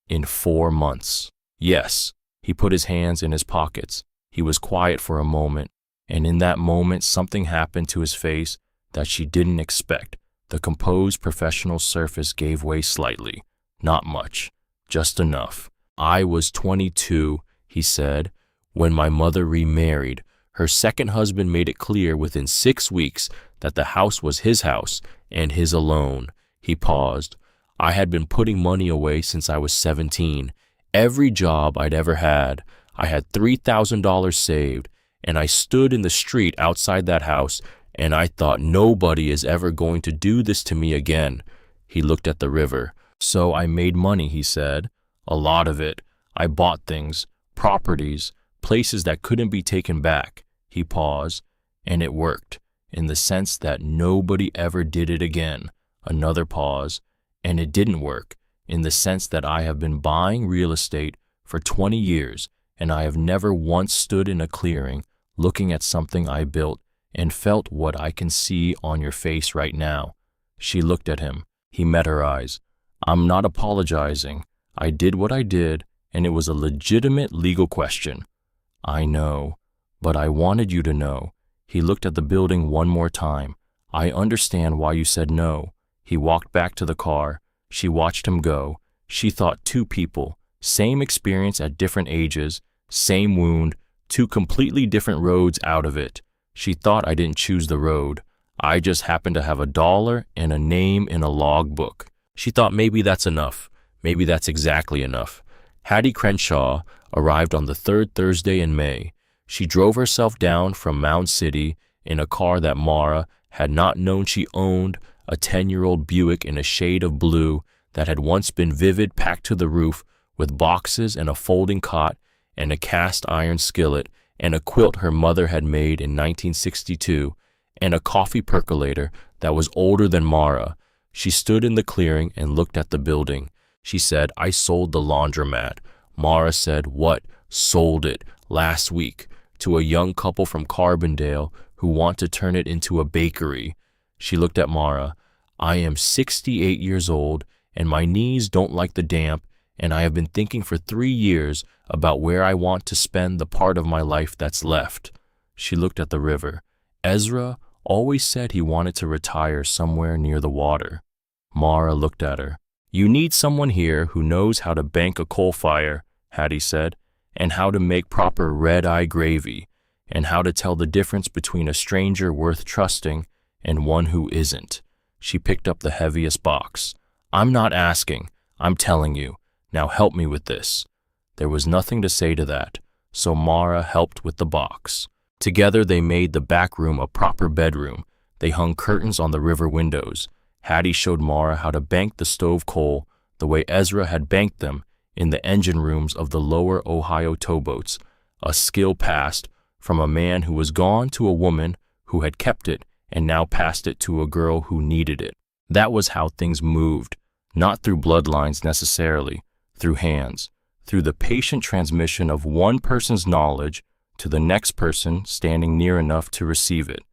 In 4 months. Yes. He put his hands in his pockets. He was quiet for a moment, and in that moment something happened to his face that she didn't expect. The composed professional surface gave way slightly. Not much. Just enough. I was 22, he said, when my mother remarried. Her second husband made it clear within 6 weeks that the house was his house and his alone. He paused. I had been putting money away since I was 17. Every job I'd ever had. I had $3,000 saved, and I stood in the street outside that house, and I thought nobody is ever going to do this to me again. He looked at the river. So I made money, he said. A lot of it. I bought things, properties, places that couldn't be taken back. He paused, and it worked, in the sense that nobody ever did it again. Another pause, and it didn't work, in the sense that I have been buying real estate for 20 years, and I have never once stood in a clearing, looking at something I built, and felt what I can see on your face right now. She looked at him. He met her eyes. I'm not apologizing. I did what I did, and it was a legitimate legal question. I know, but I wanted you to know. He looked at the building one more time. I understand why you said no. He walked back to the car. She watched him go. She thought 2 people, same experience at different ages, same wound, 2 completely different roads out of it. She thought I didn't choose the road. I just happened to have $1 and a name in a log book. She thought maybe that's enough. Maybe that's exactly enough. Hattie Crenshaw arrived on the 3rd Thursday in May. She drove herself down from Mound City in a car that Mara had not known she owned, a 10-year-old Buick in a shade of blue that had once been vivid, packed to the roof with boxes and a folding cot and a cast iron skillet and a quilt her mother had made in 1962 and a coffee percolator that was older than Mara. She stood in the clearing and looked at the building. She said, I sold the laundromat. Mara said, what? Sold it last week to a young couple from Carbondale who want to turn it into a bakery. She looked at Mara. I am 68 years old and my knees don't like the damp, and I have been thinking for 3 years about where I want to spend the part of my life that's left. She looked at the river. Ezra always said he wanted to retire somewhere near the water. Mara looked at her. You need someone here who knows how to bank a coal fire, Hattie said, and how to make proper red-eye gravy, and how to tell the difference between a stranger worth trusting and one who isn't. She picked up the heaviest box. I'm not asking. I'm telling you. Now help me with this. There was nothing to say to that, so Mara helped with the box. Together they made the back room a proper bedroom. They hung curtains on the river windows. Hattie showed Mara how to bank the stove coal the way Ezra had banked them in the engine rooms of the lower Ohio towboats, a skill passed from a man who was gone to a woman who had kept it and now passed it to a girl who needed it. That was how things moved, not through bloodlines necessarily, through hands, through the patient transmission of one person's knowledge to the next person standing near enough to receive it.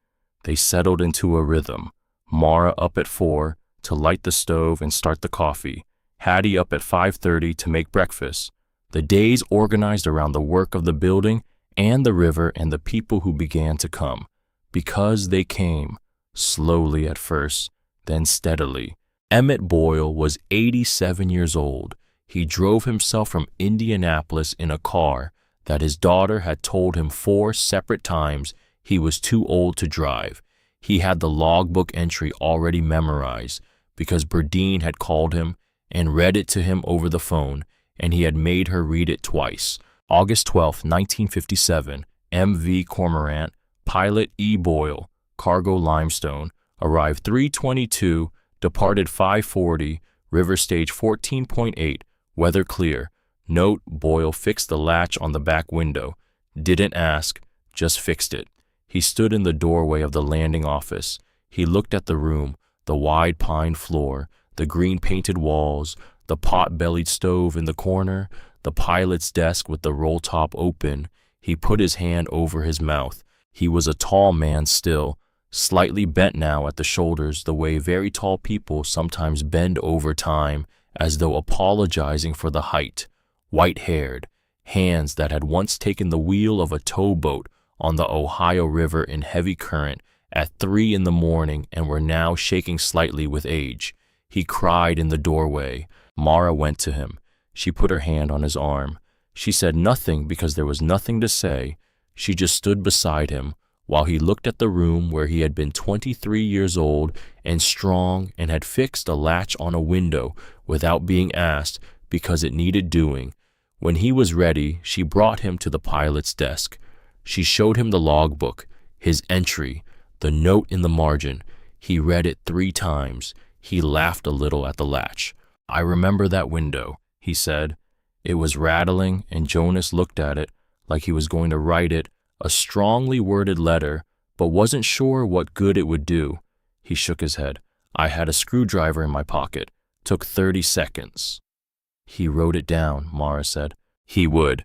They settled into a rhythm. Mara up at 4 to light the stove and start the coffee. Hattie up at 5:30 to make breakfast. The days organized around the work of the building and the river and the people who began to come. Because they came, slowly at first, then steadily. Emmett Boyle was 87 years old. He drove himself from Indianapolis in a car that his daughter had told him 4 separate times he was too old to drive. He had the logbook entry already memorized because Burdine had called him and read it to him over the phone, and he had made her read it twice. August 12, 1957, M.V. Cormorant, pilot E. Boyle, cargo limestone, arrived 3:22, departed 5:40, river stage 14.8, weather clear. Note, Boyle fixed the latch on the back window. Didn't ask, just fixed it. He stood in the doorway of the landing office. He looked at the room, the wide pine floor, the green-painted walls, the pot-bellied stove in the corner, the pilot's desk with the roll top open. He put his hand over his mouth. He was a tall man still, slightly bent now at the shoulders the way very tall people sometimes bend over time, as though apologizing for the height. White-haired, hands that had once taken the wheel of a towboat on the Ohio River in heavy current at 3 in the morning and were now shaking slightly with age. He cried in the doorway. Mara went to him. She put her hand on his arm. She said nothing because there was nothing to say. She just stood beside him while he looked at the room where he had been 23 years old and strong and had fixed a latch on a window without being asked because it needed doing. When he was ready, she brought him to the pilot's desk. She showed him the logbook, his entry, the note in the margin. He read it 3 times. He laughed a little at the latch. "I remember that window," he said. It was rattling, and Jonas looked at it like he was going to write it, a strongly worded letter, but wasn't sure what good it would do. He shook his head. "I had a screwdriver in my pocket. Took 30 seconds. "He wrote it down," Mara said. "He would."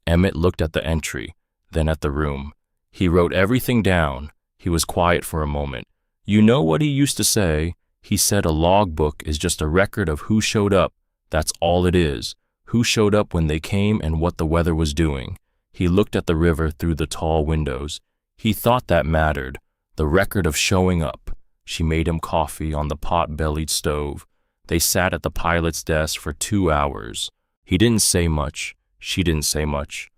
Emmett looked at the entry, then at the room. "He wrote everything down." He was quiet for a moment. "You know what he used to say? He said a logbook is just a record of who showed up. That's all it is. Who showed up when they came and what the weather was doing." He looked at the river through the tall windows. He thought that mattered, the record of showing up. She made him coffee on the pot-bellied stove. They sat at the pilot's desk for 2 hours. He didn't say much. She didn't say much.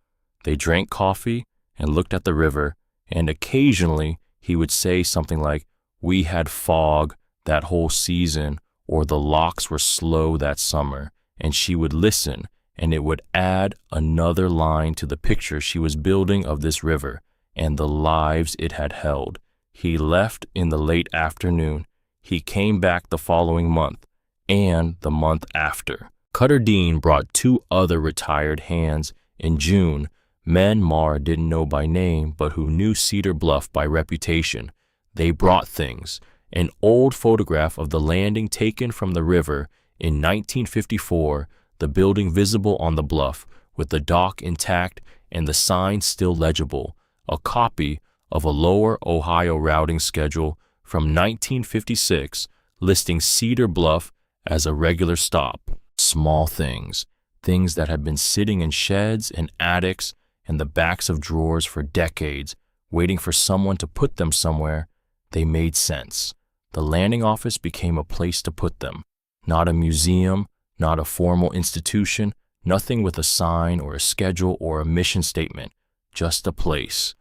They drank coffee and looked at the river, and occasionally he would say something like, "We had fog that whole season," or "the locks were slow that summer," and she would listen, and it would add another line to the picture she was building of this river and the lives it had held. He left in the late afternoon. He came back the following month, and the month after. Cutter Dean brought 2 other retired hands in June, men Mara didn't know by name but who knew Cedar Bluff by reputation. They brought things: an old photograph of the landing taken from the river in 1954, the building visible on the bluff with the dock intact and the sign still legible, a copy of a lower Ohio routing schedule from 1956 listing Cedar Bluff as a regular stop. Small things, things that had been sitting in sheds and attics and the backs of drawers for decades, waiting for someone to put them somewhere. They made sense. The landing office became a place to put them. Not a museum, not a formal institution, nothing with a sign or a schedule or a mission statement, just a place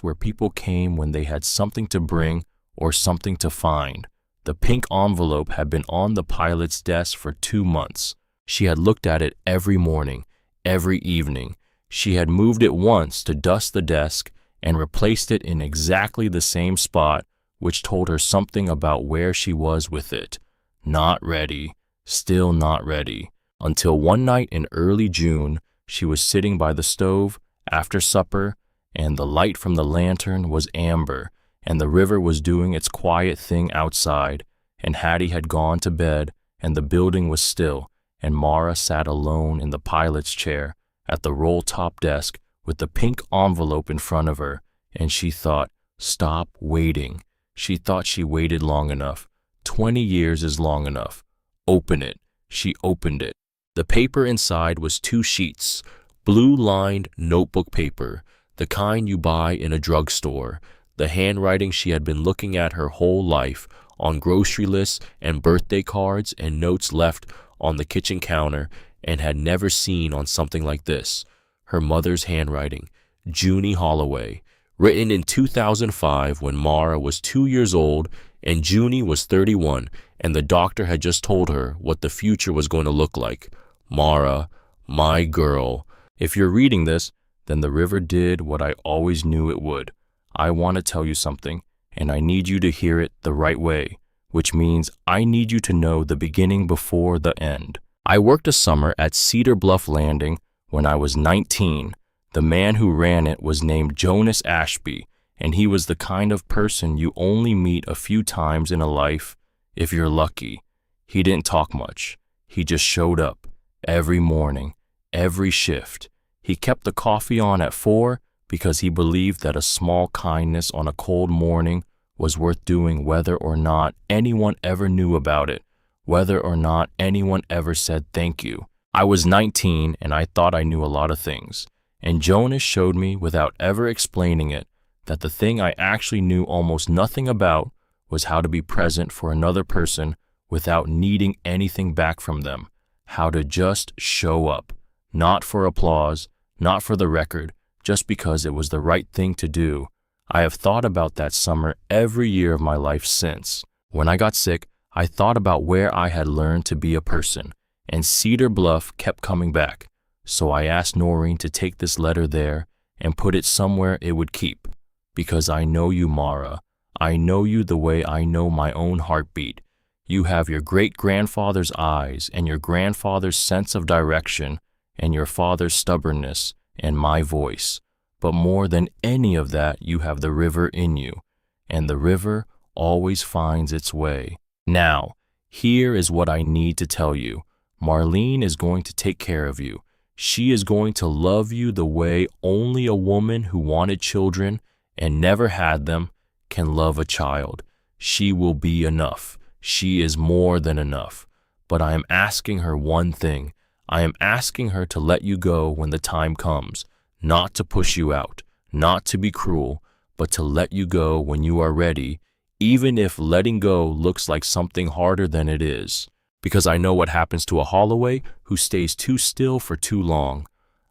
where people came when they had something to bring or something to find. The pink envelope had been on the pilot's desk for 2 months. She had looked at it every morning, every evening. She had moved it once to dust the desk and replaced it in exactly the same spot, which told her something about where she was with it. Not ready, still not ready, until one night in early June, she was sitting by the stove after supper, and the light from the lantern was amber, and the river was doing its quiet thing outside, and Hattie had gone to bed, and the building was still, and Mara sat alone in the pilot's chair at the roll-top desk with the pink envelope in front of her, and she thought, stop waiting. She thought she waited long enough. 20 years is long enough. Open it. She opened it. The paper inside was 2 sheets, blue-lined notebook paper, the kind you buy in a drugstore. The handwriting she had been looking at her whole life, on grocery lists and birthday cards and notes left on the kitchen counter, and had never seen on something like this. Her mother's handwriting, Junie Holloway, written in 2005 when Mara was 2 years old and Junie was 31, and the doctor had just told her what the future was going to look like. Mara, my girl. If you're reading this, then the river did what I always knew it would. I want to tell you something, and I need you to hear it the right way, which means I need you to know the beginning before the end. I worked a summer at Cedar Bluff Landing when I was 19. The man who ran it was named Jonas Ashby, and he was the kind of person you only meet a few times in a life, if you're lucky. He didn't talk much. He just showed up every morning, every shift. He kept the coffee on at 4 because he believed that a small kindness on a cold morning was worth doing whether or not anyone ever knew about it, whether or not anyone ever said thank you. I was 19 and I thought I knew a lot of things, and Jonas showed me without ever explaining it that the thing I actually knew almost nothing about was how to be present for another person without needing anything back from them, how to just show up, not for applause, not for the record, just because it was the right thing to do. I have thought about that summer every year of my life since. When I got sick, I thought about where I had learned to be a person, and Cedar Bluff kept coming back. So I asked Noreen to take this letter there and put it somewhere it would keep. Because I know you, Mara. I know you the way I know my own heartbeat. You have your great-grandfather's eyes and your grandfather's sense of direction and your father's stubbornness and my voice. But more than any of that, you have the river in you, and the river always finds its way. Now, here is what I need to tell you. Marlene is going to take care of you. She is going to love you the way only a woman who wanted children and never had them can love a child. She will be enough. She is more than enough. But I am asking her one thing. I am asking her to let you go when the time comes, not to push you out, not to be cruel, but to let you go when you are ready, even if letting go looks like something harder than it is. Because I know what happens to a Holloway who stays too still for too long.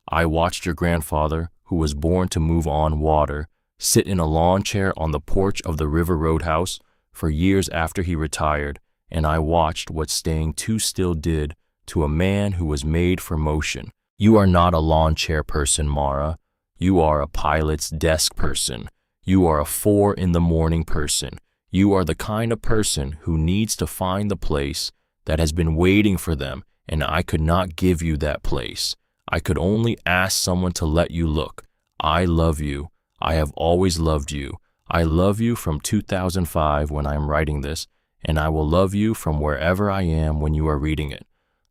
I watched your grandfather, who was born to move on water, sit in a lawn chair on the porch of the River Roadhouse for years after he retired, and I watched what staying too still did to a man who was made for motion. You are not a lawn chair person, Mara. You are a pilot's desk person. You are a 4 in the morning person. You are the kind of person who needs to find the place that has been waiting for them, and I could not give you that place. I could only ask someone to let you look. I love you. I have always loved you. I love you from 2005 when I am writing this, and I will love you from wherever I am when you are reading it.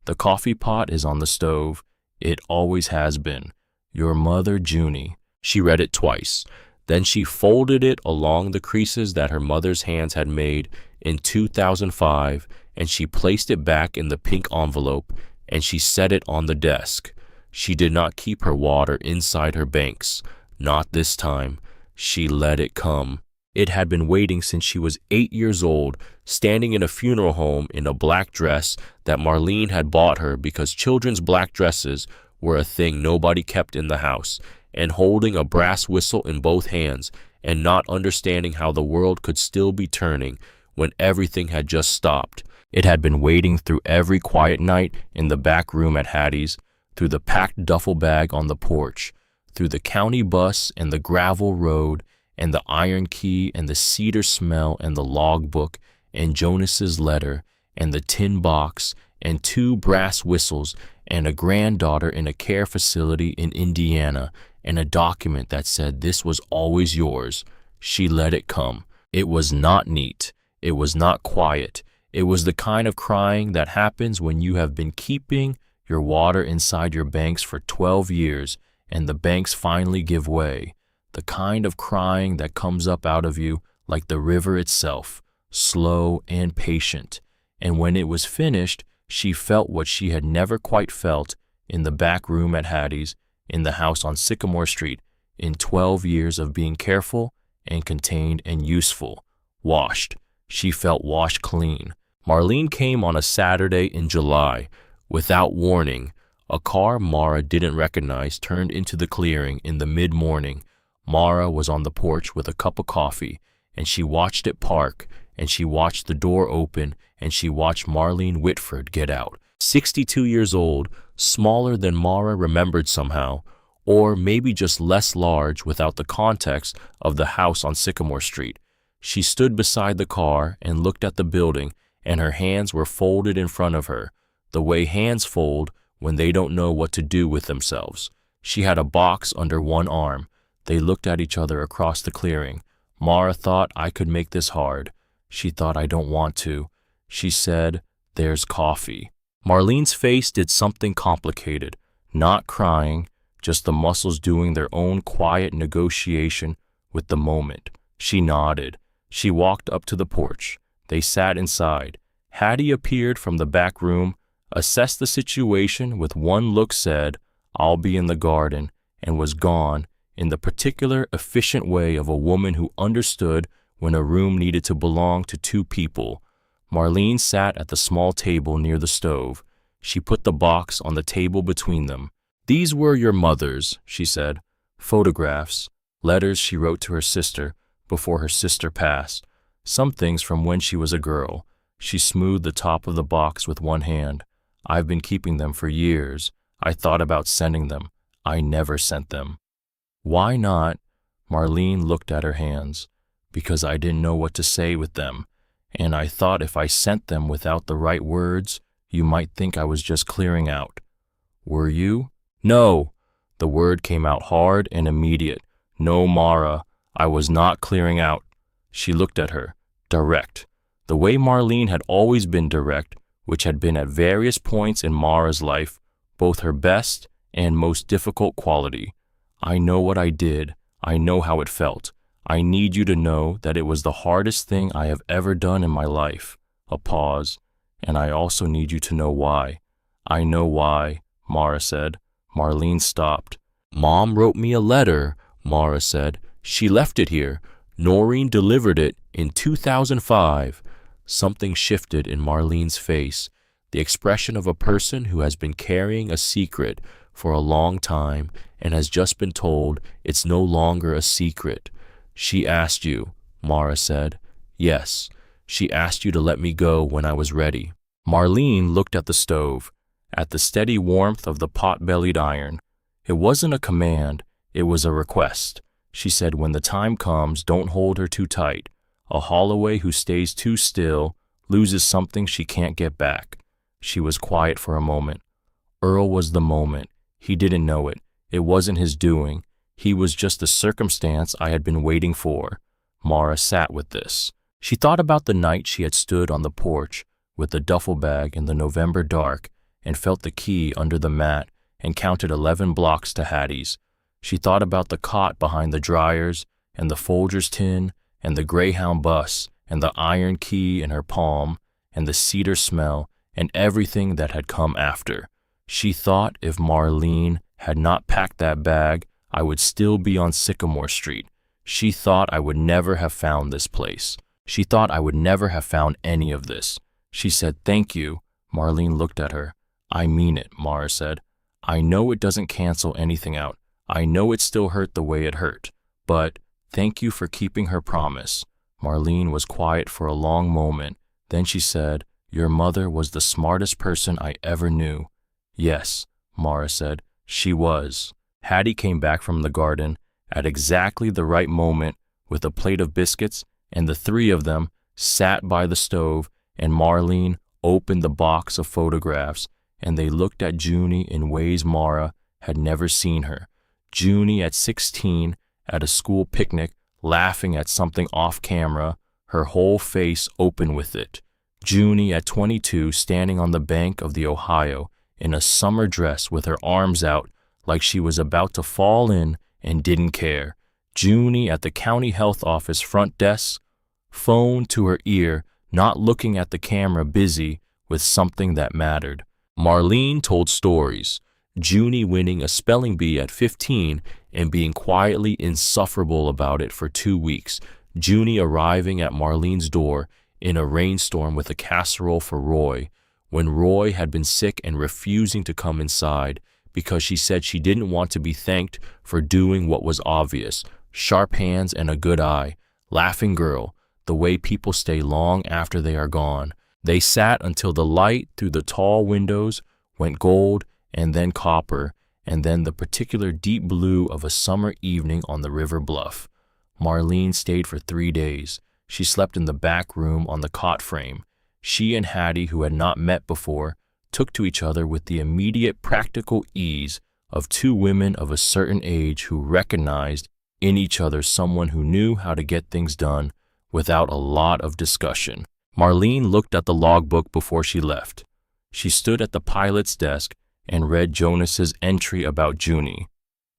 The coffee pot is on the stove. It always has been. Your mother, Junie. She read it twice. Then she folded it along the creases that her mother's hands had made in 2005, and she placed it back in the pink envelope, and she set it on the desk. She did not keep her water inside her banks. Not this time. She let it come. It had been waiting since she was 8 years old, standing in a funeral home in a black dress that Marlene had bought her because children's black dresses were a thing nobody kept in the house, and holding a brass whistle in both hands and not understanding how the world could still be turning when everything had just stopped. It had been waiting through every quiet night in the back room at Hattie's, through the packed duffel bag on the porch, through the county bus and the gravel road and the iron key and the cedar smell and the logbook and Jonas's letter and the tin box and 2 brass whistles and a granddaughter in a care facility in Indiana and a document that said this was always yours. She let it come. It was not neat. It was not quiet. It was the kind of crying that happens when you have been keeping your water inside your banks for 12 years and the banks finally give way. The kind of crying that comes up out of you like the river itself, slow and patient. And when it was finished, she felt what she had never quite felt in the back room at Hattie's, in the house on Sycamore Street, in 12 years of being careful and contained and useful. Washed. She felt washed clean. Marlene came on a Saturday in July. Without warning, a car Mara didn't recognize turned into the clearing in the mid-morning. Mara was on the porch with a cup of coffee, and she watched it park, and she watched the door open, and she watched Marlene Whitford get out. 62 years old, smaller than Mara remembered somehow, or maybe just less large without the context of the house on Sycamore Street. She stood beside the car and looked at the building, and her hands were folded in front of her, the way hands fold when they don't know what to do with themselves. She had a box under one arm. They looked at each other across the clearing. Mara thought, I could make this hard. She thought, I don't want to. She said, there's coffee. Marlene's face did something complicated. Not crying, just the muscles doing their own quiet negotiation with the moment. She nodded. She walked up to the porch. They sat inside. Hattie appeared from the back room, assessed the situation with one look, said, "I'll be in the garden," and was gone in the particular efficient way of a woman who understood when a room needed to belong to two people. Marlene sat at the small table near the stove. She put the box on the table between them. "These were your mother's," she said. "Photographs, letters she wrote to her sister before her sister passed, some things from when she was a girl." She smoothed the top of the box with one hand. "I've been keeping them for years. I thought about sending them. I never sent them." "Why not?" Marlene looked at her hands. "Because I didn't know what to say with them, and I thought if I sent them without the right words, you might think I was just clearing out." "Were you?" "No." The word came out hard and immediate. "No, Mara, I was not clearing out." She looked at her, direct. The way Marlene had always been direct, which had been at various points in Mara's life, both her best and most difficult quality. "I know what I did. I know how it felt. I need you to know that it was the hardest thing I have ever done in my life." A pause. "And I also need you to know why." "I know why," Mara said. Marlene stopped. "Mom wrote me a letter," Mara said. "She left it here. Noreen delivered it in 2005. Something shifted in Marlene's face, the expression of a person who has been carrying a secret for a long time and has just been told it's no longer a secret. "She asked you," Mara said. "Yes, she asked you to let me go when I was ready." Marlene looked at the stove, at the steady warmth of the pot-bellied iron. It wasn't a command, it was a request. She said, "When the time comes, don't hold her too tight. A Holloway who stays too still loses something she can't get back." She was quiet for a moment. Earl was the moment. He didn't know it. It wasn't his doing. He was just the circumstance I had been waiting for. Mara sat with this. She thought about the night she had stood on the porch with the duffel bag in the November dark and felt the key under the mat and counted 11 blocks to Hattie's. She thought about the cot behind the dryers and the Folgers tin and the Greyhound bus and the iron key in her palm and the cedar smell and everything that had come after. She thought if Marlene had not packed that bag, I would still be on Sycamore Street. She thought I would never have found this place. She thought I would never have found any of this. She said, "Thank you." Marlene looked at her. "I mean it," Mara said. "I know it doesn't cancel anything out. I know it still hurt the way it hurt. But thank you for keeping her promise." Marlene was quiet for a long moment. Then she said, "Your mother was the smartest person I ever knew." "Yes," Mara said, "she was." Hattie came back from the garden at exactly the right moment with a plate of biscuits, and the three of them sat by the stove, and Marlene opened the box of photographs, and they looked at Junie in ways Mara had never seen her. Junie at 16 at a school picnic, laughing at something off camera, her whole face open with it. Junie at 22 standing on the bank of the Ohio in a summer dress with her arms out like she was about to fall in and didn't care. Junie at the county health office front desk, phone to her ear, not looking at the camera, busy with something that mattered. Marlene told stories. Junie winning a spelling bee at 15 and being quietly insufferable about it for 2 weeks. Junie arriving at Marlene's door in a rainstorm with a casserole for Roy, when Roy had been sick and refusing to come inside because she said she didn't want to be thanked for doing what was obvious. Sharp hands and a good eye. Laughing girl, the way people stay long after they are gone. They sat until the light through the tall windows went gold and then copper, and then the particular deep blue of a summer evening on the river bluff. Marlene stayed for 3 days. She slept in the back room on the cot frame. She and Hattie, who had not met before, took to each other with the immediate practical ease of two women of a certain age who recognized in each other someone who knew how to get things done without a lot of discussion. Marlene looked at the logbook before she left. She stood at the pilot's desk and read Jonas's entry about Junie.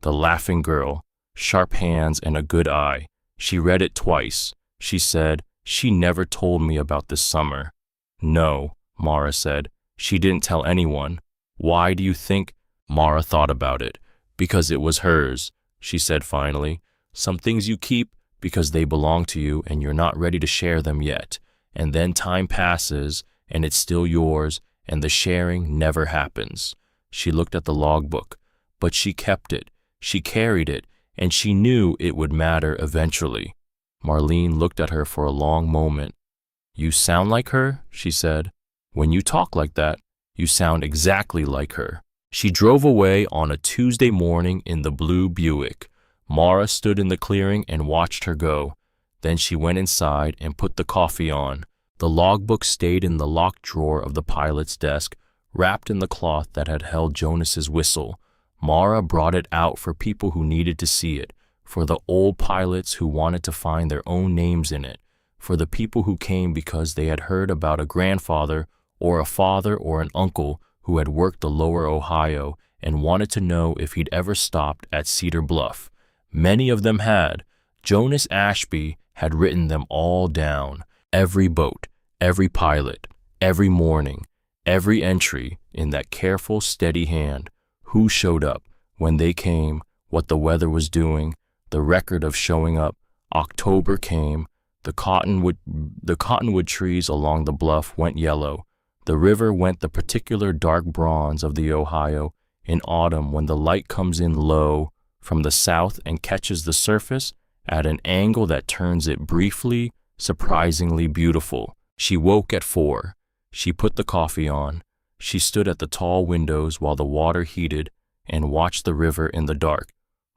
The laughing girl, sharp hands and a good eye. She read it twice. She said, "She never told me about this summer." "No," Mara said. "She didn't tell anyone." "Why do you think?" Mara thought about it. "Because it was hers," she said finally. "Some things you keep because they belong to you and you're not ready to share them yet. And then time passes and it's still yours and the sharing never happens." She looked at the logbook, but she kept it. She carried it, and she knew it would matter eventually. Marlene looked at her for a long moment. "You sound like her," she said. "When you talk like that, you sound exactly like her." She drove away on a Tuesday morning in the blue Buick. Mara stood in the clearing and watched her go. Then she went inside and put the coffee on. The logbook stayed in the locked drawer of the pilot's desk, wrapped in the cloth that had held Jonas's whistle. Mara brought it out for people who needed to see it, for the old pilots who wanted to find their own names in it, for the people who came because they had heard about a grandfather or a father or an uncle who had worked the lower Ohio and wanted to know if he'd ever stopped at Cedar Bluff. Many of them had. Jonas Ashby had written them all down. Every boat, every pilot, every morning, every entry in that careful, steady hand. Who showed up, when they came, what the weather was doing, the record of showing up. October came. The cottonwood trees along the bluff went yellow. The river went the particular dark bronze of the Ohio in autumn when the light comes in low from the south and catches the surface at an angle that turns it briefly, surprisingly beautiful. She woke at 4. She put the coffee on. She stood at the tall windows while the water heated and watched the river in the dark.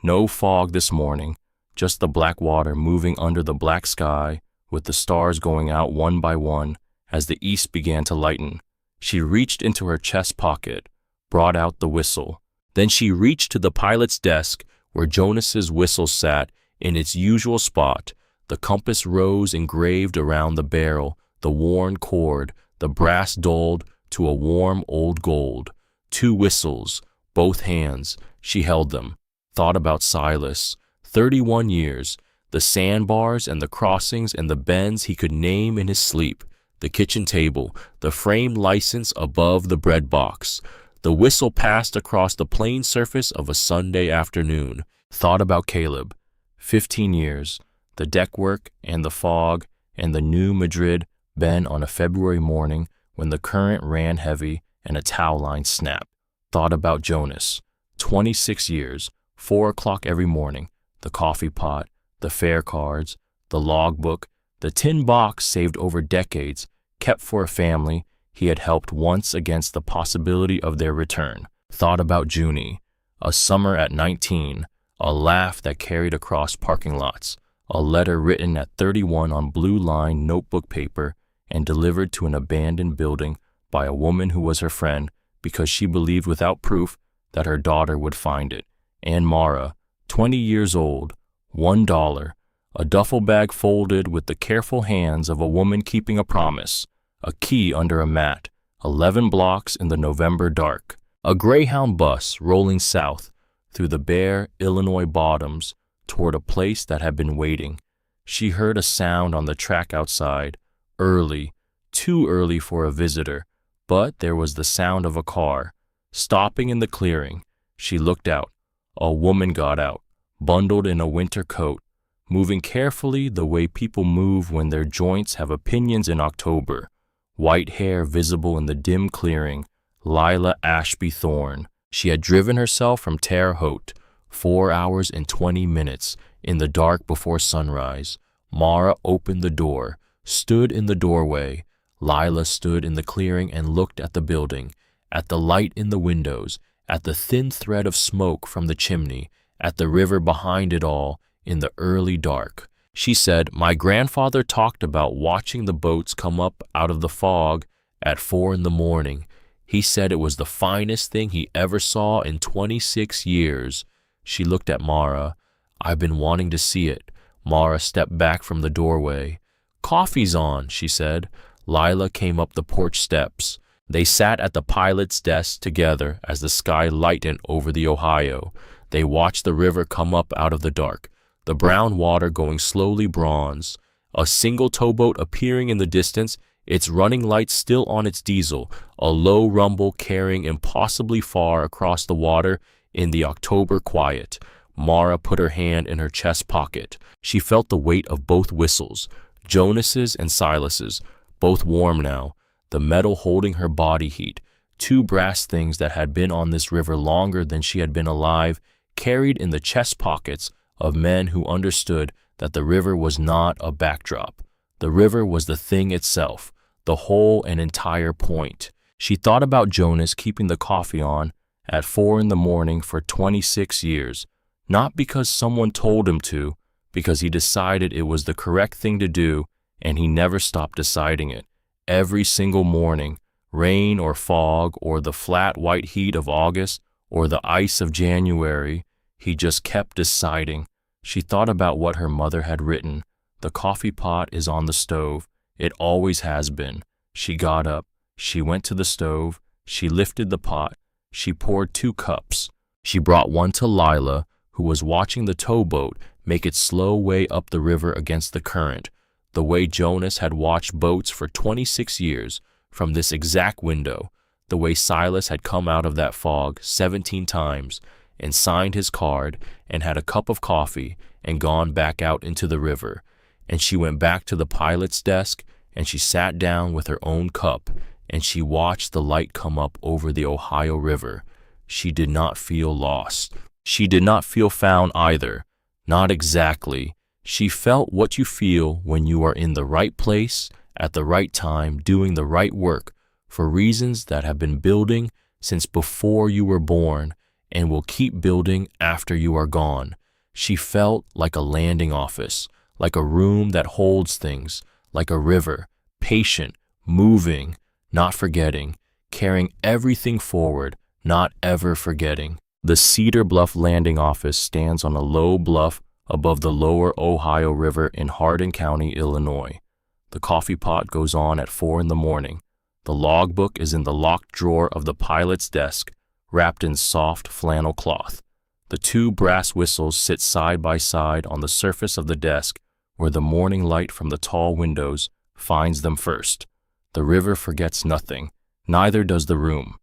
No fog this morning, just the black water moving under the black sky with the stars going out one by one as the east began to lighten. She reached into her chest pocket, brought out the whistle. Then she reached to the pilot's desk where Jonas's whistle sat in its usual spot, the compass rose engraved around the barrel, the worn cord, the brass dulled to a warm old gold. 2 whistles, both hands. She held them, thought about Silas. 31 years, the sandbars and the crossings and the bends he could name in his sleep, the kitchen table, the framed license above the bread box. The whistle passed across the plain surface of a Sunday afternoon. Thought about Caleb. 15 years, the deckwork and the fog and the New Madrid bend on a February morning when the current ran heavy and a towel line snapped. Thought about Jonas. 26 years, 4 o'clock every morning, the coffee pot, the fare cards, the logbook, the tin box saved over decades, kept for a family he had helped once against the possibility of their return. Thought about Junie. A summer at 19, a laugh that carried across parking lots, a letter written at 31 on blue-lined notebook paper and delivered to an abandoned building by a woman who was her friend because she believed without proof that her daughter would find it. And Mara, 20 years old, $1, a duffel bag folded with the careful hands of a woman keeping a promise, a key under a mat, 11 blocks in the November dark, a Greyhound bus rolling south through the bare Illinois bottoms toward a place that had been waiting. She heard a sound on the track outside, early, too early for a visitor, but there was the sound of a car. Stopping in the clearing, she looked out. A woman got out, bundled in a winter coat, moving carefully the way people move when their joints have opinions in October. White hair visible in the dim clearing, Lila Ashby Thorne. She had driven herself from Terre Haute, 4 hours and 20 minutes, in the dark before sunrise. Mara opened the door, stood in the doorway. Lila stood in the clearing and looked at the building, at the light in the windows, at the thin thread of smoke from the chimney, at the river behind it all, in the early dark. She said, "My grandfather talked about watching the boats come up out of the fog at 4 in the morning. He said it was the finest thing he ever saw in 26 years. She looked at Mara. "I've been wanting to see it." Mara stepped back from the doorway. "Coffee's on," she said. Lila came up the porch steps. They sat at the pilot's desk together as the sky lightened over the Ohio. They watch the river come up out of the dark, the brown water going slowly bronze, a single towboat appearing in the distance, its running lights still on its diesel, a low rumble carrying impossibly far across the water in the October quiet. Mara put her hand in her chest pocket. She felt the weight of both whistles, Jonas's and Silas's, both warm now, the metal holding her body heat. Two brass things that had been on this river longer than she had been alive, carried in the chest pockets of men who understood that the river was not a backdrop. The river was the thing itself, the whole and entire point. She thought about Jonas keeping the coffee on at 4 a.m. for 26 years, not because someone told him to, because he decided it was the correct thing to do, and he never stopped deciding it. Every single morning, rain or fog or the flat white heat of August or the ice of January, he just kept deciding. She thought about what her mother had written. The coffee pot is on the stove. It always has been. She got up. She went to the stove. She lifted the pot. She poured 2 cups. She brought one to Lila, who was watching the towboat make its slow way up the river against the current, the way Jonas had watched boats for 26 years from this exact window, the way Silas had come out of that fog 17 times and signed his card and had a cup of coffee and gone back out into the river. And she went back to the pilot's desk and she sat down with her own cup and she watched the light come up over the Ohio River. She did not feel lost. She did not feel found either. Not exactly. She felt what you feel when you are in the right place, at the right time, doing the right work for reasons that have been building since before you were born and will keep building after you are gone. She felt like a landing office, like a room that holds things, like a river, patient, moving, not forgetting, carrying everything forward, not ever forgetting. The Cedar Bluff Landing Office stands on a low bluff above the lower Ohio River in Hardin County, Illinois. The coffee pot goes on at 4 a.m. The logbook is in the locked drawer of the pilot's desk, wrapped in soft flannel cloth. The 2 brass whistles sit side by side on the surface of the desk where the morning light from the tall windows finds them first. The river forgets nothing, neither does the room.